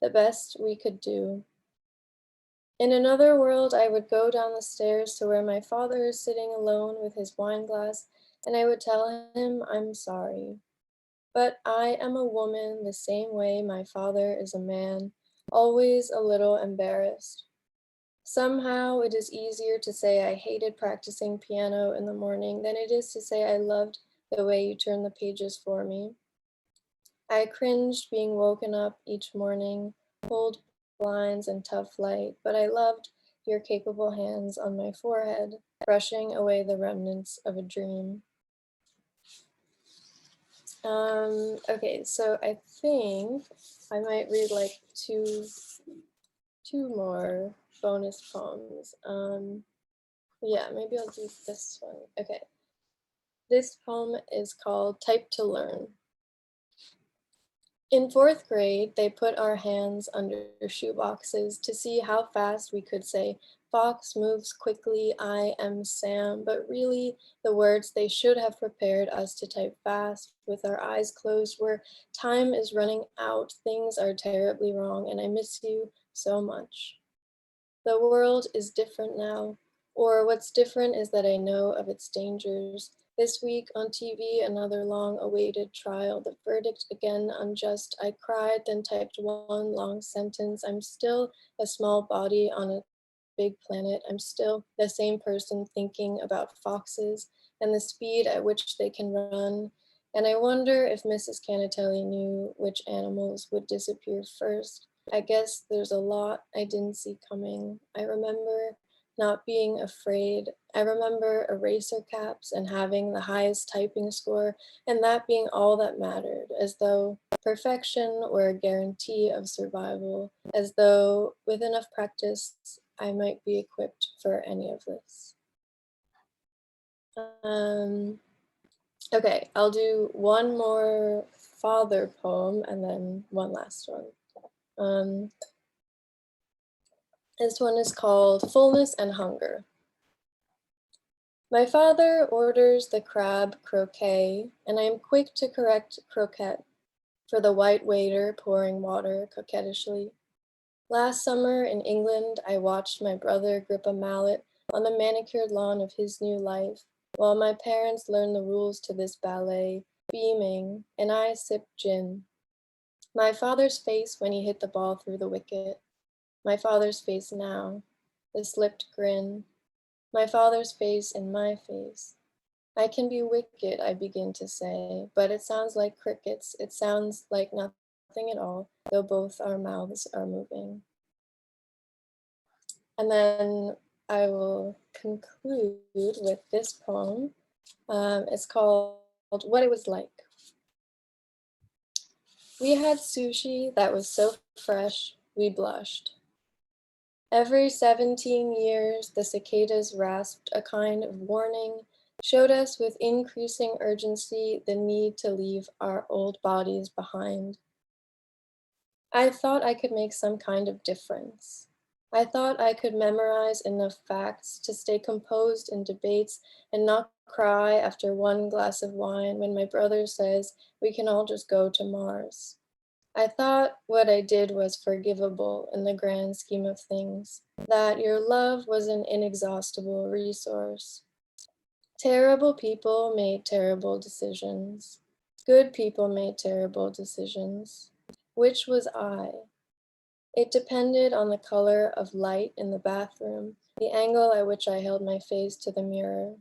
the best we could do. In another world, I would go down the stairs to where my father is sitting alone with his wine glass, and I would tell him I'm sorry. But I am a woman the same way my father is a man, always a little embarrassed. Somehow it is easier to say I hated practicing piano in the morning than it is to say I loved the way you turn the pages for me. I cringed being woken up each morning, pulled blinds and tough light, but I loved your capable hands on my forehead, brushing away the remnants of a dream. Okay, so I think I might read like two more bonus poems. Yeah, maybe I'll do this one. Okay. This poem is called Type to Learn. In 4th grade, they put our hands under shoeboxes to see how fast we could say, "Fox moves quickly, I am Sam," but really the words they should have prepared us to type fast with our eyes closed were, "Time is running out, things are terribly wrong, and I miss you so much." The world is different now, or what's different is that I know of its dangers. This week on TV, another long-awaited trial, the verdict again unjust. I cried, then typed one long sentence. I'm still a small body on a big planet. I'm still the same person thinking about foxes and the speed at which they can run. And I wonder if Mrs. Canatelli knew which animals would disappear first. I guess there's a lot I didn't see coming. I remember not being afraid. I remember eraser caps and having the highest typing score, and that being all that mattered, as though perfection were a guarantee of survival, as though with enough practice, I might be equipped for any of this. Okay, I'll do one more father poem, and then one last one. This one is called Fullness and Hunger. My father orders the crab croquet, and I am quick to correct croquette for the white waiter pouring water coquettishly. Last summer in England, I watched my brother grip a mallet on the manicured lawn of his new life, while my parents learned the rules to this ballet, beaming, and I sipped gin. My father's face when he hit the ball through the wicket. My father's face now, the slipped grin. My father's face in my face. I can be wicked, I begin to say, but it sounds like crickets. It sounds like nothing at all, though both our mouths are moving. And then I will conclude with this poem. It's called What It Was Like. We had sushi that was so fresh, we blushed. Every 17 years, the cicadas rasped a kind of warning, showed us with increasing urgency the need to leave our old bodies behind. I thought I could make some kind of difference. I thought I could memorize enough facts to stay composed in debates and not cry after one glass of wine when my brother says we can all just go to Mars. I thought what I did was forgivable in the grand scheme of things, that your love was an inexhaustible resource. Terrible people made terrible decisions. Good people made terrible decisions. Which was I? It depended on the color of light in the bathroom, the angle at which I held my face to the mirror.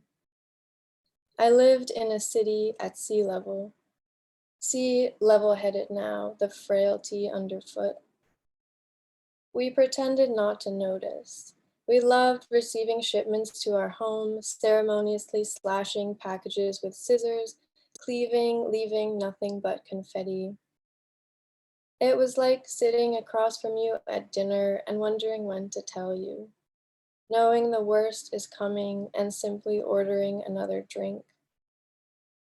I lived in a city at sea level. See level-headed now, the frailty underfoot. We pretended not to notice. We loved receiving shipments to our home, ceremoniously slashing packages with scissors, cleaving, leaving nothing but confetti. It was like sitting across from you at dinner and wondering when to tell you, knowing the worst is coming and simply ordering another drink.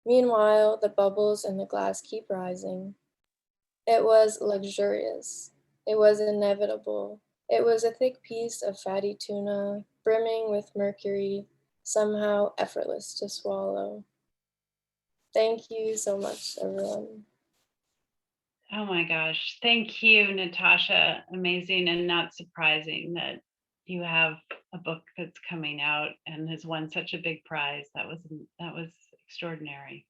Meanwhile, the bubbles in the glass keep rising. It was luxurious. It was inevitable. It was a thick piece of fatty tuna, brimming with mercury, somehow effortless to swallow. Thank you so much, everyone. Oh my gosh. Thank you, Natasha. Amazing and not surprising that you have a book that's coming out and has won such a big prize. That was extraordinary.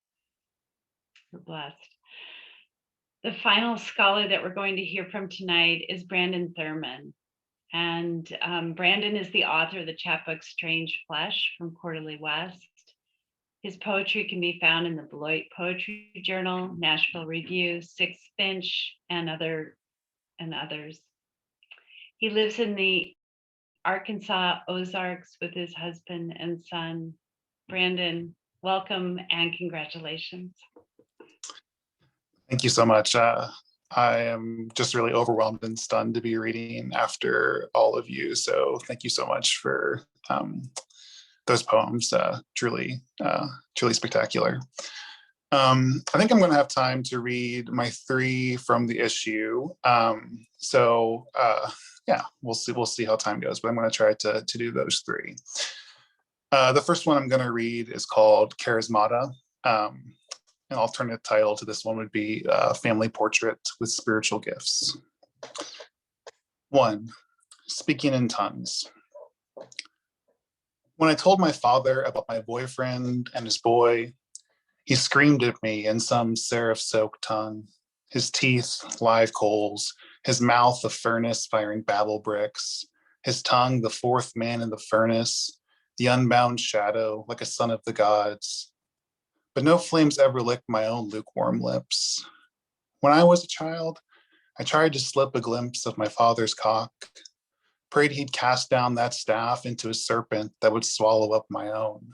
We're blessed. The final scholar that we're going to hear from tonight is Brandon Thurman. And Brandon is the author of the chapbook Strange Flesh from Quarterly West. His poetry can be found in the Beloit Poetry Journal, Nashville Review, Sixth Finch, and others. He lives in the Arkansas Ozarks with his husband and son. Brandon, welcome and congratulations. Thank you so much. I am just really overwhelmed and stunned to be reading after all of you. So thank you so much for those poems. Truly spectacular. I think I'm going to have time to read my 3 from the issue. Yeah, we'll see how time goes, but I'm going to try to do those 3. The first one I'm going to read is called Charismata. An alternate title to this one would be Family Portrait with Spiritual Gifts. 1. Speaking in tongues. When I told my father about my boyfriend and his boy, he screamed at me in some seraph-soaked tongue, his teeth live coals, his mouth a furnace firing Babel bricks, his tongue the 4th man in the furnace, the unbound shadow like a son of the gods. But no flames ever licked my own lukewarm lips. When I was a child, I tried to slip a glimpse of my father's cock, prayed he'd cast down that staff into a serpent that would swallow up my own.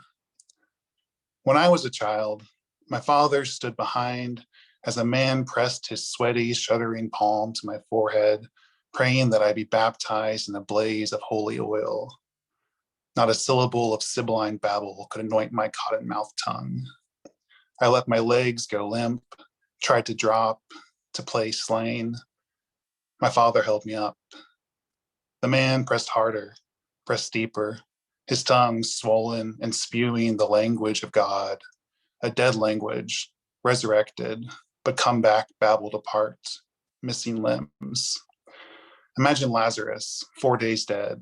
When I was a child, my father stood behind as a man pressed his sweaty, shuddering palm to my forehead, praying that I be baptized in a blaze of holy oil. Not a syllable of sibylline babble could anoint my cotton-mouthed tongue. I let my legs go limp, tried to drop, to play slain. My father held me up. The man pressed harder, pressed deeper, his tongue swollen and spewing the language of God, a dead language, resurrected, but come back babbled apart, missing limbs. Imagine Lazarus, 4 days dead,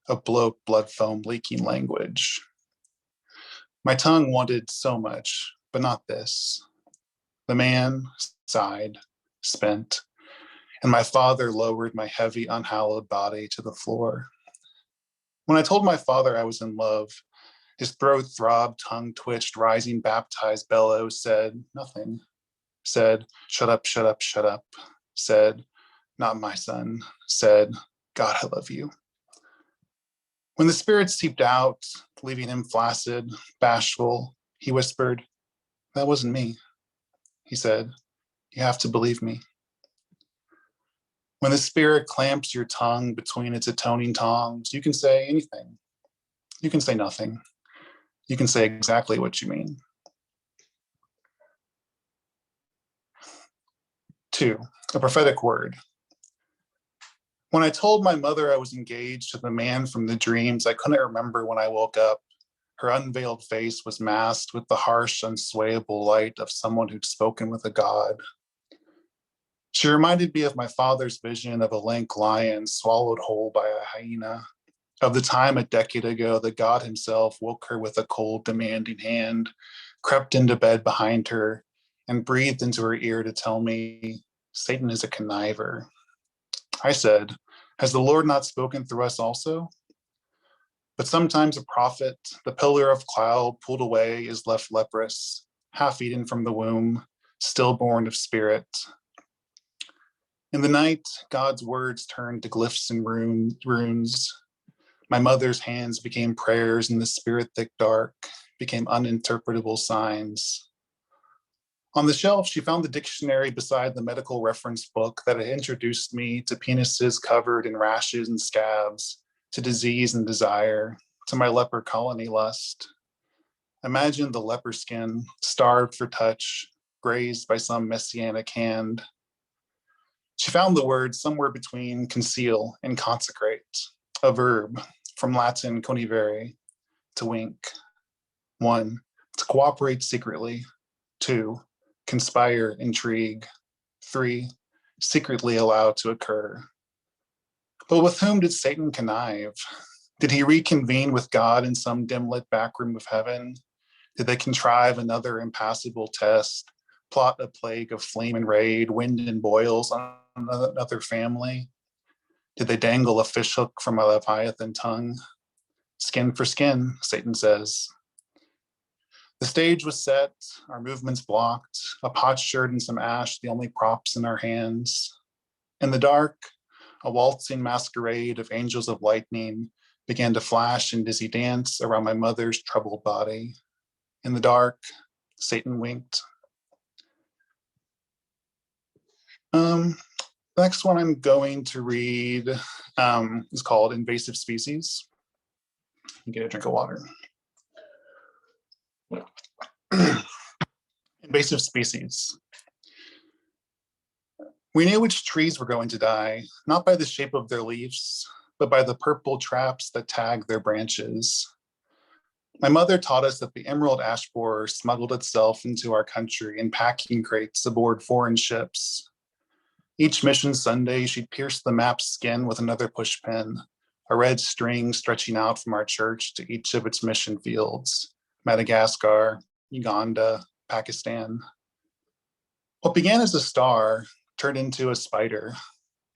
a bloat blood foam leaking language. My tongue wanted so much, but not this. The man sighed, spent, and my father lowered my heavy, unhallowed body to the floor. When I told my father I was in love, his throat throbbed, tongue twitched, rising, baptized bellows said nothing. Said, shut up, shut up, shut up. Said, not my son. Said, God, I love you. When the spirit seeped out, leaving him flaccid, bashful, he whispered, that wasn't me. He said, you have to believe me. When the spirit clamps your tongue between its atoning tongs, you can say anything. You can say nothing. You can say exactly what you mean. 2, a prophetic word. When I told my mother I was engaged to the man from the dreams, I couldn't remember when I woke up. Her unveiled face was masked with the harsh, unswayable light of someone who'd spoken with a god. She reminded me of my father's vision of a lank lion swallowed whole by a hyena, of the time a decade ago that God himself woke her with a cold, demanding hand, crept into bed behind her, and breathed into her ear to tell me, Satan is a conniver. I said, has the Lord not spoken through us also? But sometimes a prophet, the pillar of cloud pulled away, is left leprous, half eaten from the womb, stillborn of spirit. In the night, God's words turned to glyphs and runes. My mother's hands became prayers, and the spirit thick dark became uninterpretable signs. On the shelf, she found the dictionary beside the medical reference book that had introduced me to penises covered in rashes and scabs, to disease and desire, to my leper colony lust. Imagine the leper skin, starved for touch, grazed by some messianic hand. She found the word somewhere between conceal and consecrate, a verb from Latin conivere, to wink. 1, to cooperate secretly. 2, conspire, intrigue. 3, secretly allow to occur. But with whom did Satan connive? Did he reconvene with God in some dim-lit backroom of heaven? Did they contrive another impassable test, plot a plague of flame and raid, wind and boils on another family? Did they dangle a fishhook from a leviathan tongue? Skin for skin, Satan says. The stage was set, our movements blocked, a potsherd and some ash, the only props in our hands. In the dark, a waltzing masquerade of angels of lightning began to flash and dizzy dance around my mother's troubled body. In the dark, Satan winked. The next one I'm going to read is called Invasive Species. Get a drink of water. Invasive species. We knew which trees were going to die, not by the shape of their leaves, but by the purple traps that tag their branches. My mother taught us that the emerald ash borer smuggled itself into our country in packing crates aboard foreign ships. Each mission Sunday, she'd pierce the map's skin with another pushpin, a red string stretching out from our church to each of its mission fields, Madagascar, Uganda, Pakistan. What began as a star turned into a spider,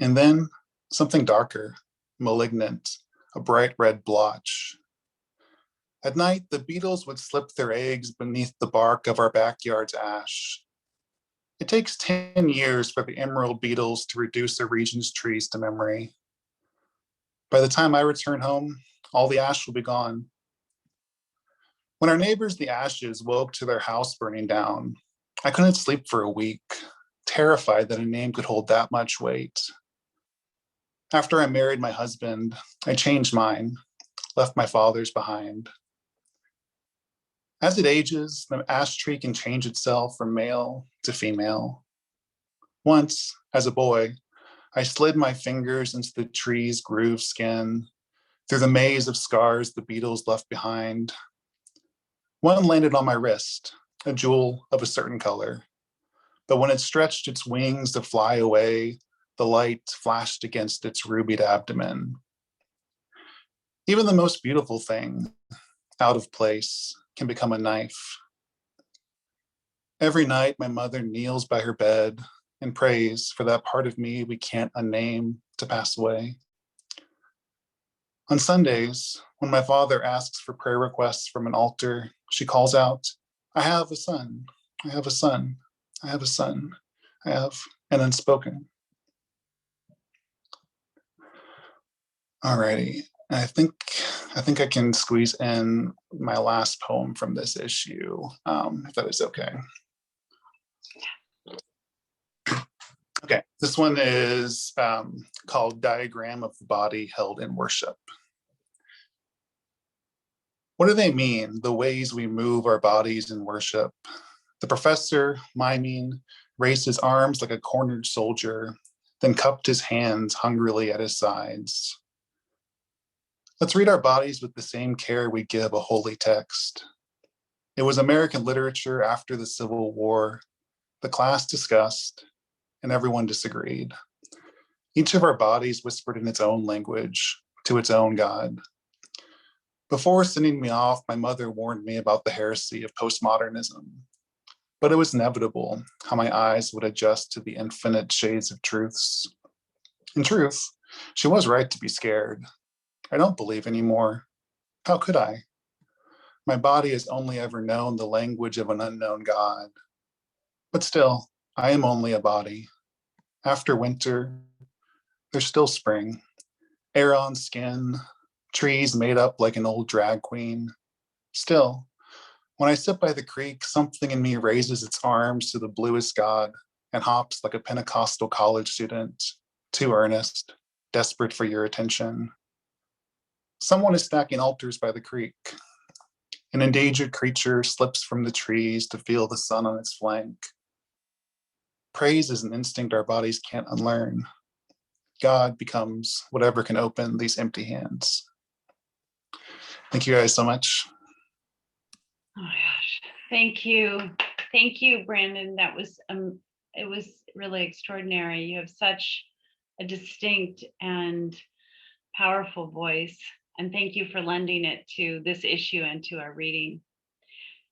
and then something darker, malignant, a bright red blotch. At night, the beetles would slip their eggs beneath the bark of our backyard's ash. It takes 10 years for the emerald beetles to reduce a region's trees to memory. By the time I return home, all the ash will be gone. When our neighbors, the ashes, woke to their house burning down, I couldn't sleep for a week, terrified that a name could hold that much weight. After I married my husband, I changed mine, left my father's behind. As it ages, the ash tree can change itself from male to female, Once, as a boy, I slid my fingers into the tree's grooved skin, through the maze of scars the beetles left behind. One landed on my wrist, a jewel of a certain color. But when it stretched its wings to fly away, the light flashed against its rubied abdomen. Even the most beautiful thing, out of place, can become a knife. Every night, my mother kneels by her bed and prays for that part of me we can't unname to pass away. On Sundays, when my father asks for prayer requests from an altar, she calls out, "I have a son, I have a son, I have a son, I have an unspoken." Alrighty, I think I can squeeze in my last poem from this issue, if that is okay. Okay, this one is called Diagram of the Body Held in Worship. What do they mean, the ways we move our bodies in worship? The professor, miming, raised his arms like a cornered soldier, then cupped his hands hungrily at his sides. Let's read our bodies with the same care we give a holy text. It was American literature after the Civil War. The class discussed, and everyone disagreed. Each of our bodies whispered in its own language to its own God. Before sending me off, my mother warned me about the heresy of postmodernism. But it was inevitable how my eyes would adjust to the infinite shades of truths. In truth, she was right to be scared. I don't believe anymore. How could I? My body has only ever known the language of an unknown God. But still, I am only a body. After winter, there's still spring. Air on skin, trees made up like an old drag queen. Still, when I sit by the creek, something in me raises its arms to the bluest God and hops like a Pentecostal college student, too earnest, desperate for your attention. Someone is stacking altars by the creek. An endangered creature slips from the trees to feel the sun on its flank. Praise is an instinct our bodies can't unlearn. God becomes whatever can open these empty hands. Thank you guys so much. Oh my gosh, thank you, Brandon. That was it was really extraordinary. You have such a distinct and powerful voice, and thank you for lending it to this issue and to our reading.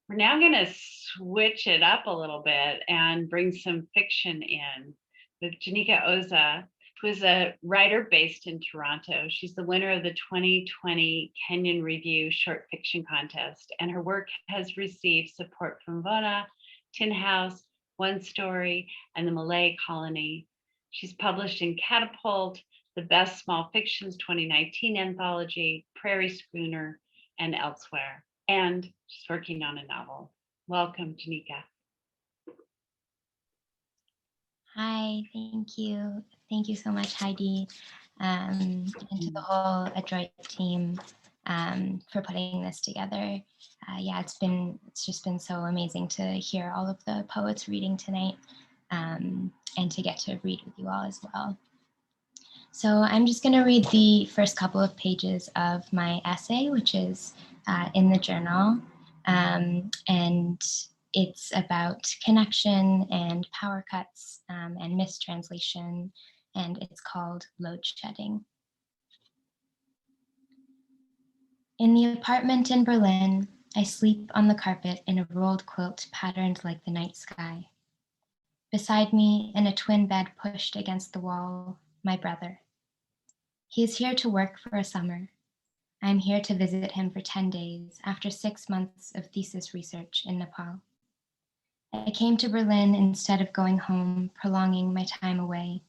We're now going to switch it up a little bit and bring some fiction in with Djanika Oza, who is a writer based in Toronto. She's the winner of the 2020 Kenyon Review Short Fiction Contest, and her work has received support from Vona, Tin House, One Story, and the Malay Colony. She's published in Catapult, the Best Small Fictions 2019 anthology, Prairie Schooner, and elsewhere. And she's working on a novel. Welcome, Djanika. Hi, thank you. Thank you so much, Heidi, and to the whole Adroit team for putting this together. Yeah, it's just been so amazing to hear all of the poets reading tonight and to get to read with you all as well. So I'm just going to read the first couple of pages of my essay, which is in the journal, and it's about connection and power cuts and mistranslation, and it's called Load Shedding. In the apartment in Berlin, I sleep on the carpet in a rolled quilt patterned like the night sky. Beside me, in a twin bed pushed against the wall, my brother. He is here to work for a summer. I am here to visit him for 10 days after 6 months of thesis research in Nepal. I came to Berlin instead of going home, prolonging my time away.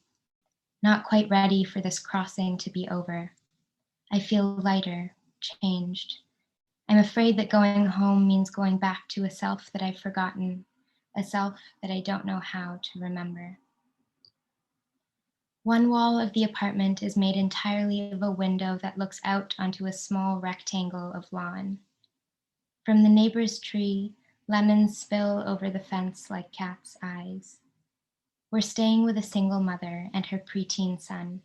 Not quite ready for this crossing to be over. I feel lighter, changed. I'm afraid that going home means going back to a self that I've forgotten, a self that I don't know how to remember. One wall of the apartment is made entirely of a window that looks out onto a small rectangle of lawn. From the neighbor's tree, lemons spill over the fence like cat's eyes. We're staying with a single mother and her preteen son.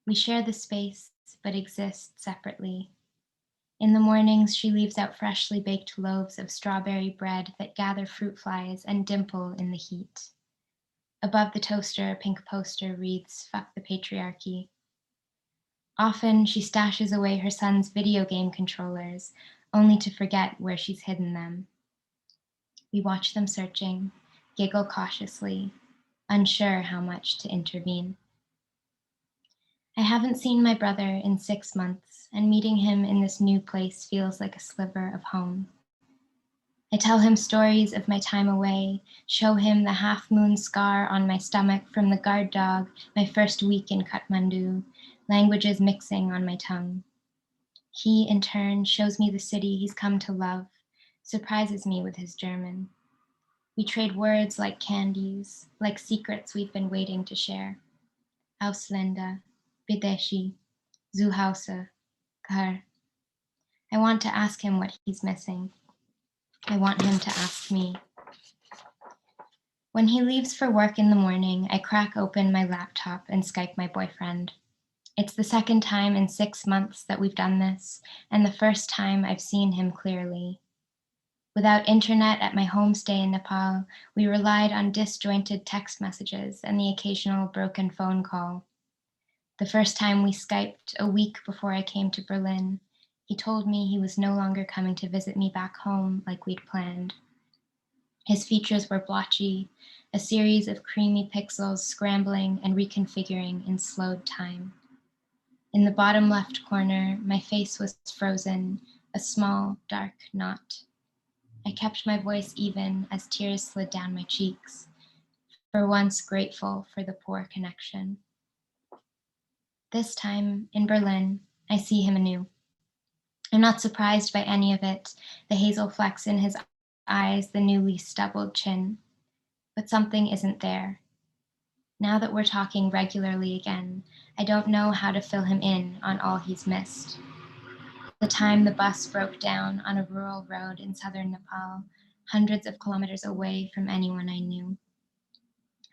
We share the space, but exist separately. In the mornings, she leaves out freshly baked loaves of strawberry bread that gather fruit flies and dimple in the heat. Above the toaster, a pink poster reads, "Fuck the patriarchy." Often, she stashes away her son's video game controllers, only to forget where she's hidden them. We watch them searching, giggle cautiously, unsure how much to intervene. I haven't seen my brother in 6 months, and meeting him in this new place feels like a sliver of home. I tell him stories of my time away, show him the half-moon scar on my stomach from the guard dog my first week in Kathmandu, languages mixing on my tongue. He, in turn, shows me the city he's come to love, surprises me with his German. We trade words like candies, like secrets we've been waiting to share. Ausländer, Bideshi, Zuhause, Ghar. I want to ask him what he's missing. I want him to ask me. When he leaves for work in the morning, I crack open my laptop and Skype my boyfriend. It's the second time in 6 months that we've done this, and the first time I've seen him clearly. Without internet at my homestay in Nepal, we relied on disjointed text messages and the occasional broken phone call. The first time we Skyped a week before I came to Berlin, he told me he was no longer coming to visit me back home like we'd planned. His features were blotchy, a series of creamy pixels scrambling and reconfiguring in slowed time. In the bottom left corner, my face was frozen, a small, dark knot. I kept my voice even as tears slid down my cheeks, for once grateful for the poor connection. This time, in Berlin, I see him anew. I'm not surprised by any of it, the hazel flecks in his eyes, the newly stubbled chin. But something isn't there. Now that we're talking regularly again, I don't know how to fill him in on all he's missed. The time the bus broke down on a rural road in southern Nepal, hundreds of kilometers away from anyone I knew.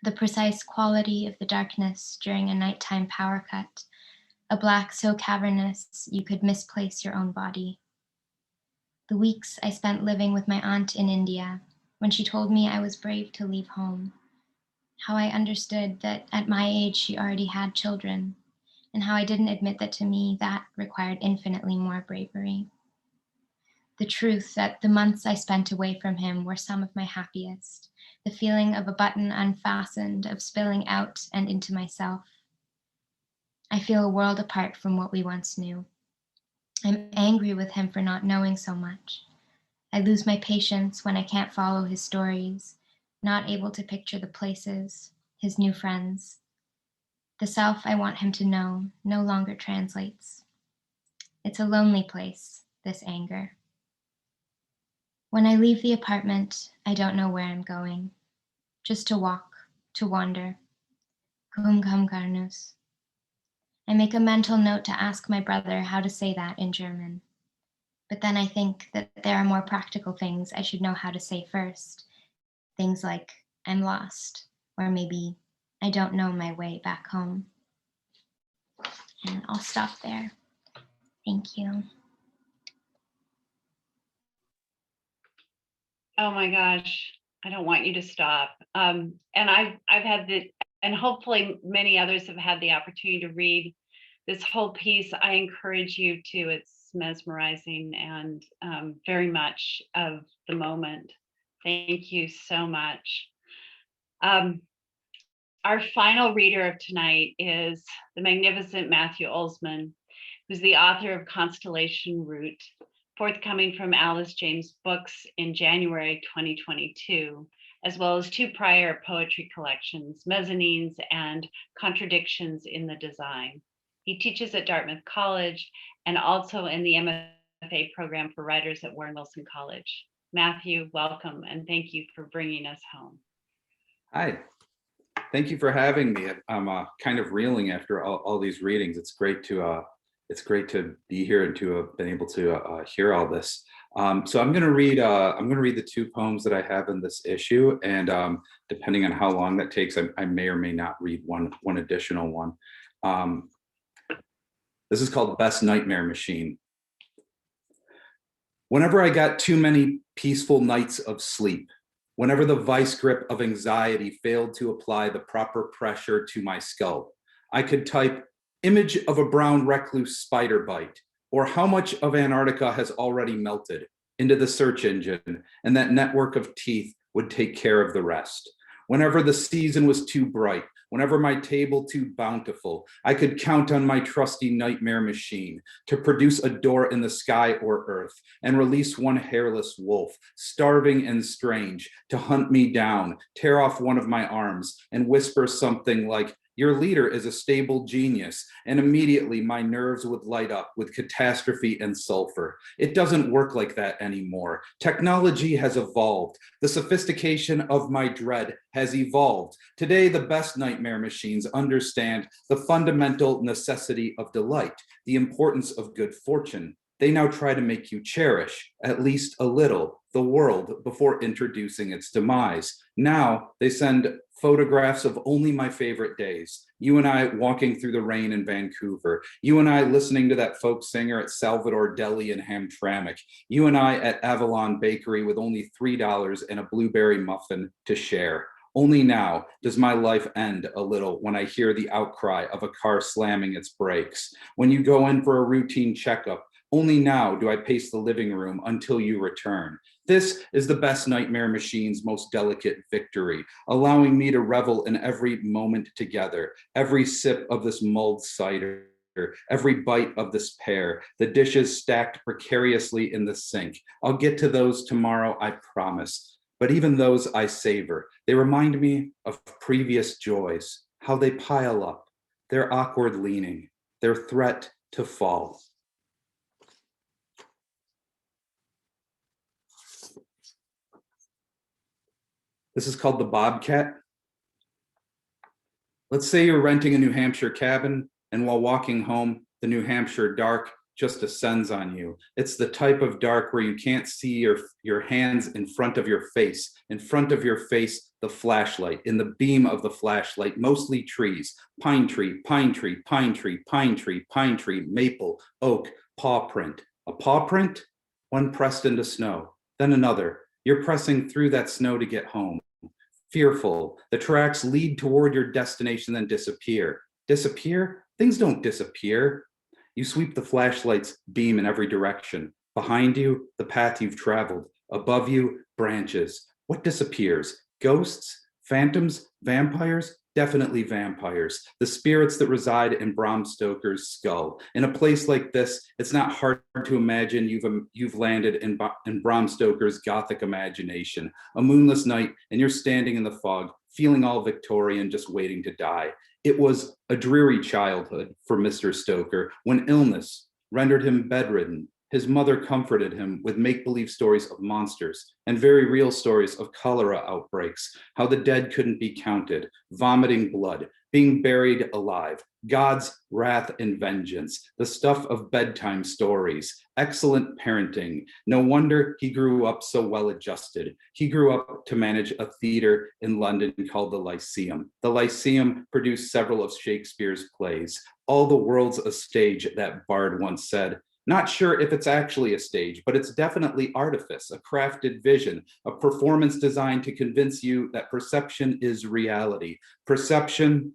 The precise quality of the darkness during a nighttime power cut, a black so cavernous you could misplace your own body. The weeks I spent living with my aunt in India, when she told me I was brave to leave home. How I understood that at my age she already had children, and how I didn't admit that to me that required infinitely more bravery. The truth that the months I spent away from him were some of my happiest, the feeling of a button unfastened, of spilling out and into myself. I feel a world apart from what we once knew. I'm angry with him for not knowing so much. I lose my patience when I can't follow his stories, not able to picture the places, his new friends. The self I want him to know no longer translates. It's a lonely place, this anger. When I leave the apartment, I don't know where I'm going. Just to walk, to wander. Kum kam karnus. I make a mental note to ask my brother how to say that in German. But then I think that there are more practical things I should know how to say first. Things like, I'm lost, or maybe I don't know my way back home. And I'll stop there. Thank you. Oh my gosh, I don't want you to stop. And I've had and hopefully many others have had the opportunity to read this whole piece. I encourage you to. It's mesmerizing and very much of the moment. Thank you so much. Our final reader of tonight is the magnificent Matthew Olsman, who's the author of Constellation Route, forthcoming from Alice James Books in January 2022, as well as 2 prior poetry collections, Mezzanines and Contradictions in the Design. He teaches at Dartmouth College and also in the MFA program for writers at Warren Wilson College. Matthew, welcome, and thank you for bringing us home. Hi, thank you for having me. I'm kind of reeling after all these readings. It's great to be here and to have been able to hear all this. So I'm going to read the two poems that I have in this issue, and depending on how long that takes, I may or may not read one additional one. This is called Best Nightmare Machine. Whenever I got too many peaceful nights of sleep, whenever the vice grip of anxiety failed to apply the proper pressure to my skull, I could type image of a brown recluse spider bite, or how much of Antarctica has already melted, into the search engine, and that network of teeth would take care of the rest. Whenever the season was too bright, whenever my table too bountiful, I could count on my trusty nightmare machine to produce a door in the sky or earth and release one hairless wolf, starving and strange, to hunt me down, tear off one of my arms, and whisper something like, "Your leader is a stable genius," and immediately my nerves would light up with catastrophe and sulfur. It doesn't work like that anymore. Technology has evolved. The sophistication of my dread has evolved. Today, the best nightmare machines understand the fundamental necessity of delight, the importance of good fortune. They now try to make you cherish, at least a little, the world before introducing its demise. Now they send photographs of only my favorite days. You and I walking through the rain in Vancouver. You and I listening to that folk singer at Salvador Deli in Hamtramck. You and I at Avalon Bakery with only $3 and a blueberry muffin to share. Only now does my life end a little when I hear the outcry of a car slamming its brakes. When you go in for a routine checkup, only now do I pace the living room until you return. This is the best nightmare machine's most delicate victory, allowing me to revel in every moment together, every sip of this mulled cider, every bite of this pear, the dishes stacked precariously in the sink. I'll get to those tomorrow, I promise. But even those I savor. They remind me of previous joys, how they pile up, their awkward leaning, their threat to fall. This is called The Bobcat. Let's say you're renting a New Hampshire cabin, and while walking home, the New Hampshire dark just descends on you. It's the type of dark where you can't see your hands in front of your face. In front of your face, the flashlight. In the beam of the flashlight, mostly trees. Pine tree, pine tree, pine tree, pine tree, pine tree, maple, oak, paw print. A paw print? One pressed into snow, then another. You're pressing through that snow to get home. Fearful, the tracks lead toward your destination, then disappear. Disappear? Things don't disappear. You sweep the flashlight's beam in every direction. Behind you, the path you've traveled. Above you, branches. What disappears? Ghosts? Phantoms? Vampires? Definitely vampires. The spirits that reside in Bram Stoker's skull. In a place like this, it's not hard to imagine you've landed in Bram Stoker's gothic imagination. A moonless night, and you're standing in the fog, feeling all Victorian, just waiting to die. It was a dreary childhood for Mr. Stoker when illness rendered him bedridden. His mother comforted him with make-believe stories of monsters and very real stories of cholera outbreaks, how the dead couldn't be counted, vomiting blood, being buried alive, God's wrath and vengeance, the stuff of bedtime stories, excellent parenting. No wonder he grew up so well adjusted. He grew up to manage a theater in London called the Lyceum. The Lyceum produced several of Shakespeare's plays. All the world's a stage, that bard once said. Not sure if it's actually a stage, but it's definitely artifice, a crafted vision, a performance designed to convince you that perception is reality. Perception.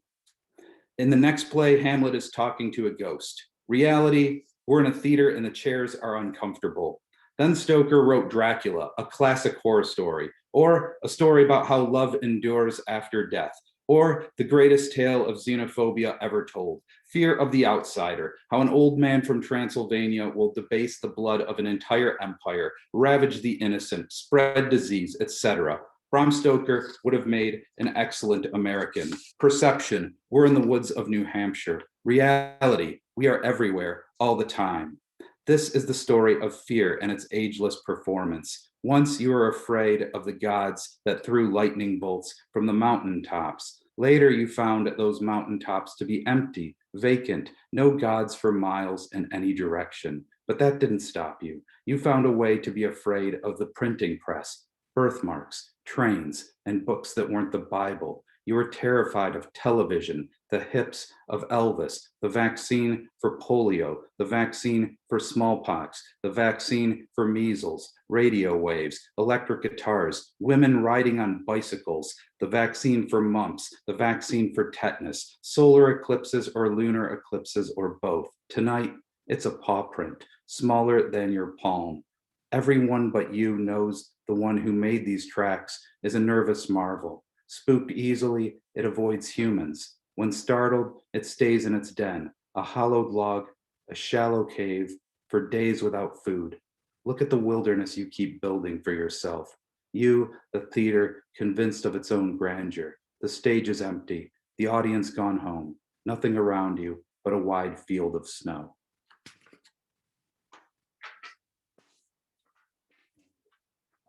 In the next play, Hamlet is talking to a ghost. Reality, we're in a theater and the chairs are uncomfortable. Then Stoker wrote Dracula, a classic horror story, or a story about how love endures after death, or the greatest tale of xenophobia ever told, Fear of the Outsider, how an old man from Transylvania will debase the blood of an entire empire, ravage the innocent, spread disease, etc. Bram Stoker would have made an excellent American. Perception, we're in the woods of New Hampshire. Reality, we are everywhere, all the time. This is the story of fear and its ageless performance. Once you were afraid of the gods that threw lightning bolts from the mountaintops. Later you found those mountaintops to be empty, vacant, no gods for miles in any direction. But that didn't stop you. You found a way to be afraid of the printing press, birthmarks, trains, and books that weren't the Bible. You were terrified of television, the hips of Elvis, the vaccine for polio, the vaccine for smallpox, the vaccine for measles, radio waves, electric guitars, women riding on bicycles, the vaccine for mumps, the vaccine for tetanus, solar eclipses or lunar eclipses or both. Tonight, it's a paw print, smaller than your palm. Everyone but you knows the one who made these tracks is a nervous marvel. Spooked easily, it avoids humans. When startled, it stays in its den, a hollowed log, a shallow cave, for days without food. Look at the wilderness you keep building for yourself. You, the theater, convinced of its own grandeur. The stage is empty, the audience gone home. Nothing around you but a wide field of snow.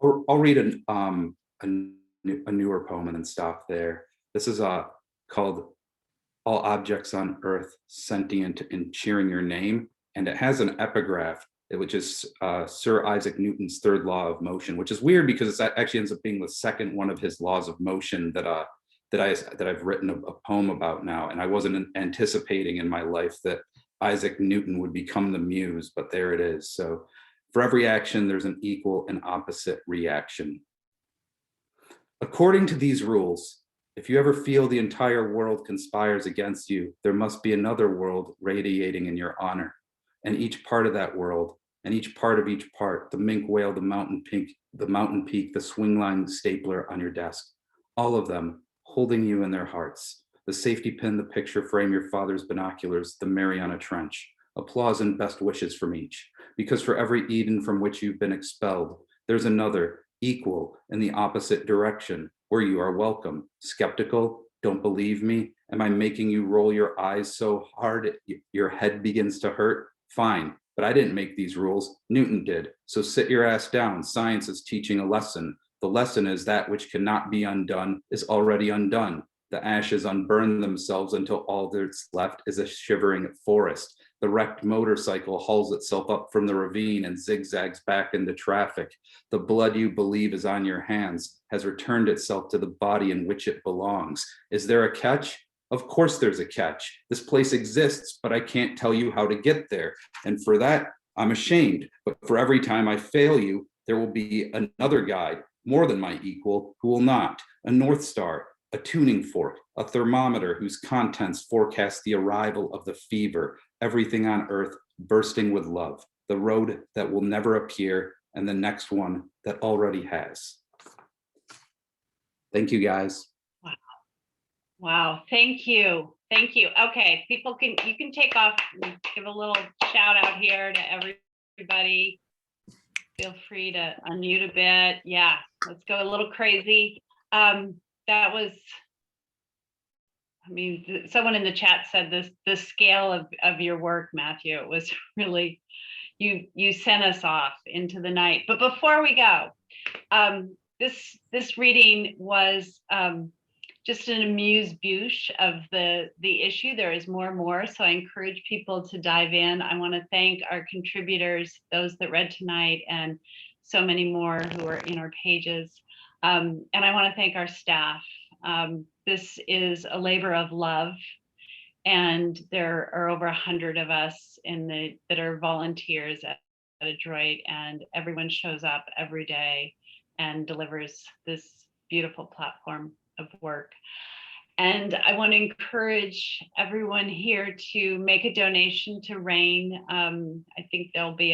I'll read a newer poem and then stop there. This is called All Objects on Earth Sentient and Cheering Your Name. And it has an epigraph, which is Sir Isaac Newton's third law of motion, which is weird because it actually ends up being the second one of his laws of motion that I've written a poem about now. And I wasn't anticipating in my life that Isaac Newton would become the muse, but there it is. So for every action, there's an equal and opposite reaction. According to these rules, if you ever feel the entire world conspires against you, there must be another world radiating in your honor. And each part of that world, and each part of each part, the mink whale, the mountain peak, the swing line stapler on your desk, all of them holding you in their hearts. The safety pin, the picture frame, your father's binoculars, the Mariana Trench. Applause and best wishes from each. Because for every Eden from which you've been expelled, there's another, equal in the opposite direction, where you are welcome. Skeptical? Don't believe me? Am I making you roll your eyes so hard your head begins to hurt? Fine, but I didn't make these rules. Newton did. So sit your ass down. Science is teaching a lesson. The lesson is that which cannot be undone is already undone. The ashes unburn themselves until all that's left is a shivering forest. The wrecked motorcycle hauls itself up from the ravine and zigzags back into traffic. The blood you believe is on your hands has returned itself to the body in which it belongs. Is there a catch? Of course there's a catch. This place exists, but I can't tell you how to get there. And for that, I'm ashamed. But for every time I fail you, there will be another guide, more than my equal, who will not. A North Star, a tuning fork, a thermometer whose contents forecast the arrival of the fever, everything on earth bursting with love, the road that will never appear, and the next one that already has. Thank you, guys. Wow. Wow. Thank you. Thank you. Okay, you can take off and give a little shout out here to everybody. Feel free to unmute a bit. Yeah, let's go a little crazy. That was, I mean, someone in the chat said the scale of your work, Matthew. It was really, you sent us off into the night. But before we go, this reading was just an amuse-bouche of the issue. There is more and more, so I encourage people to dive in. I want to thank our contributors, those that read tonight, and so many more who are in our pages. And I want to thank our staff. This is a labor of love, and there are over 100 of us that are volunteers at Adroit, and everyone shows up every day and delivers this beautiful platform of work. And I want to encourage everyone here to make a donation to RAINN. I think there'll be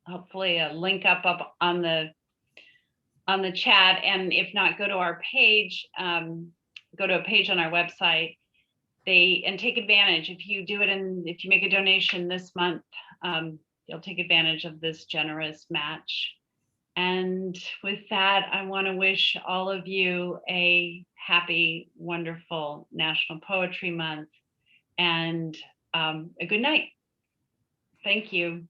hopefully a link up on the chat, and if not, go to our page, go to a page on our website, and take advantage. If you do it, and if you make a donation this month, you'll take advantage of this generous match. And with that, I want to wish all of you a happy, wonderful National Poetry Month, and a good night. Thank you.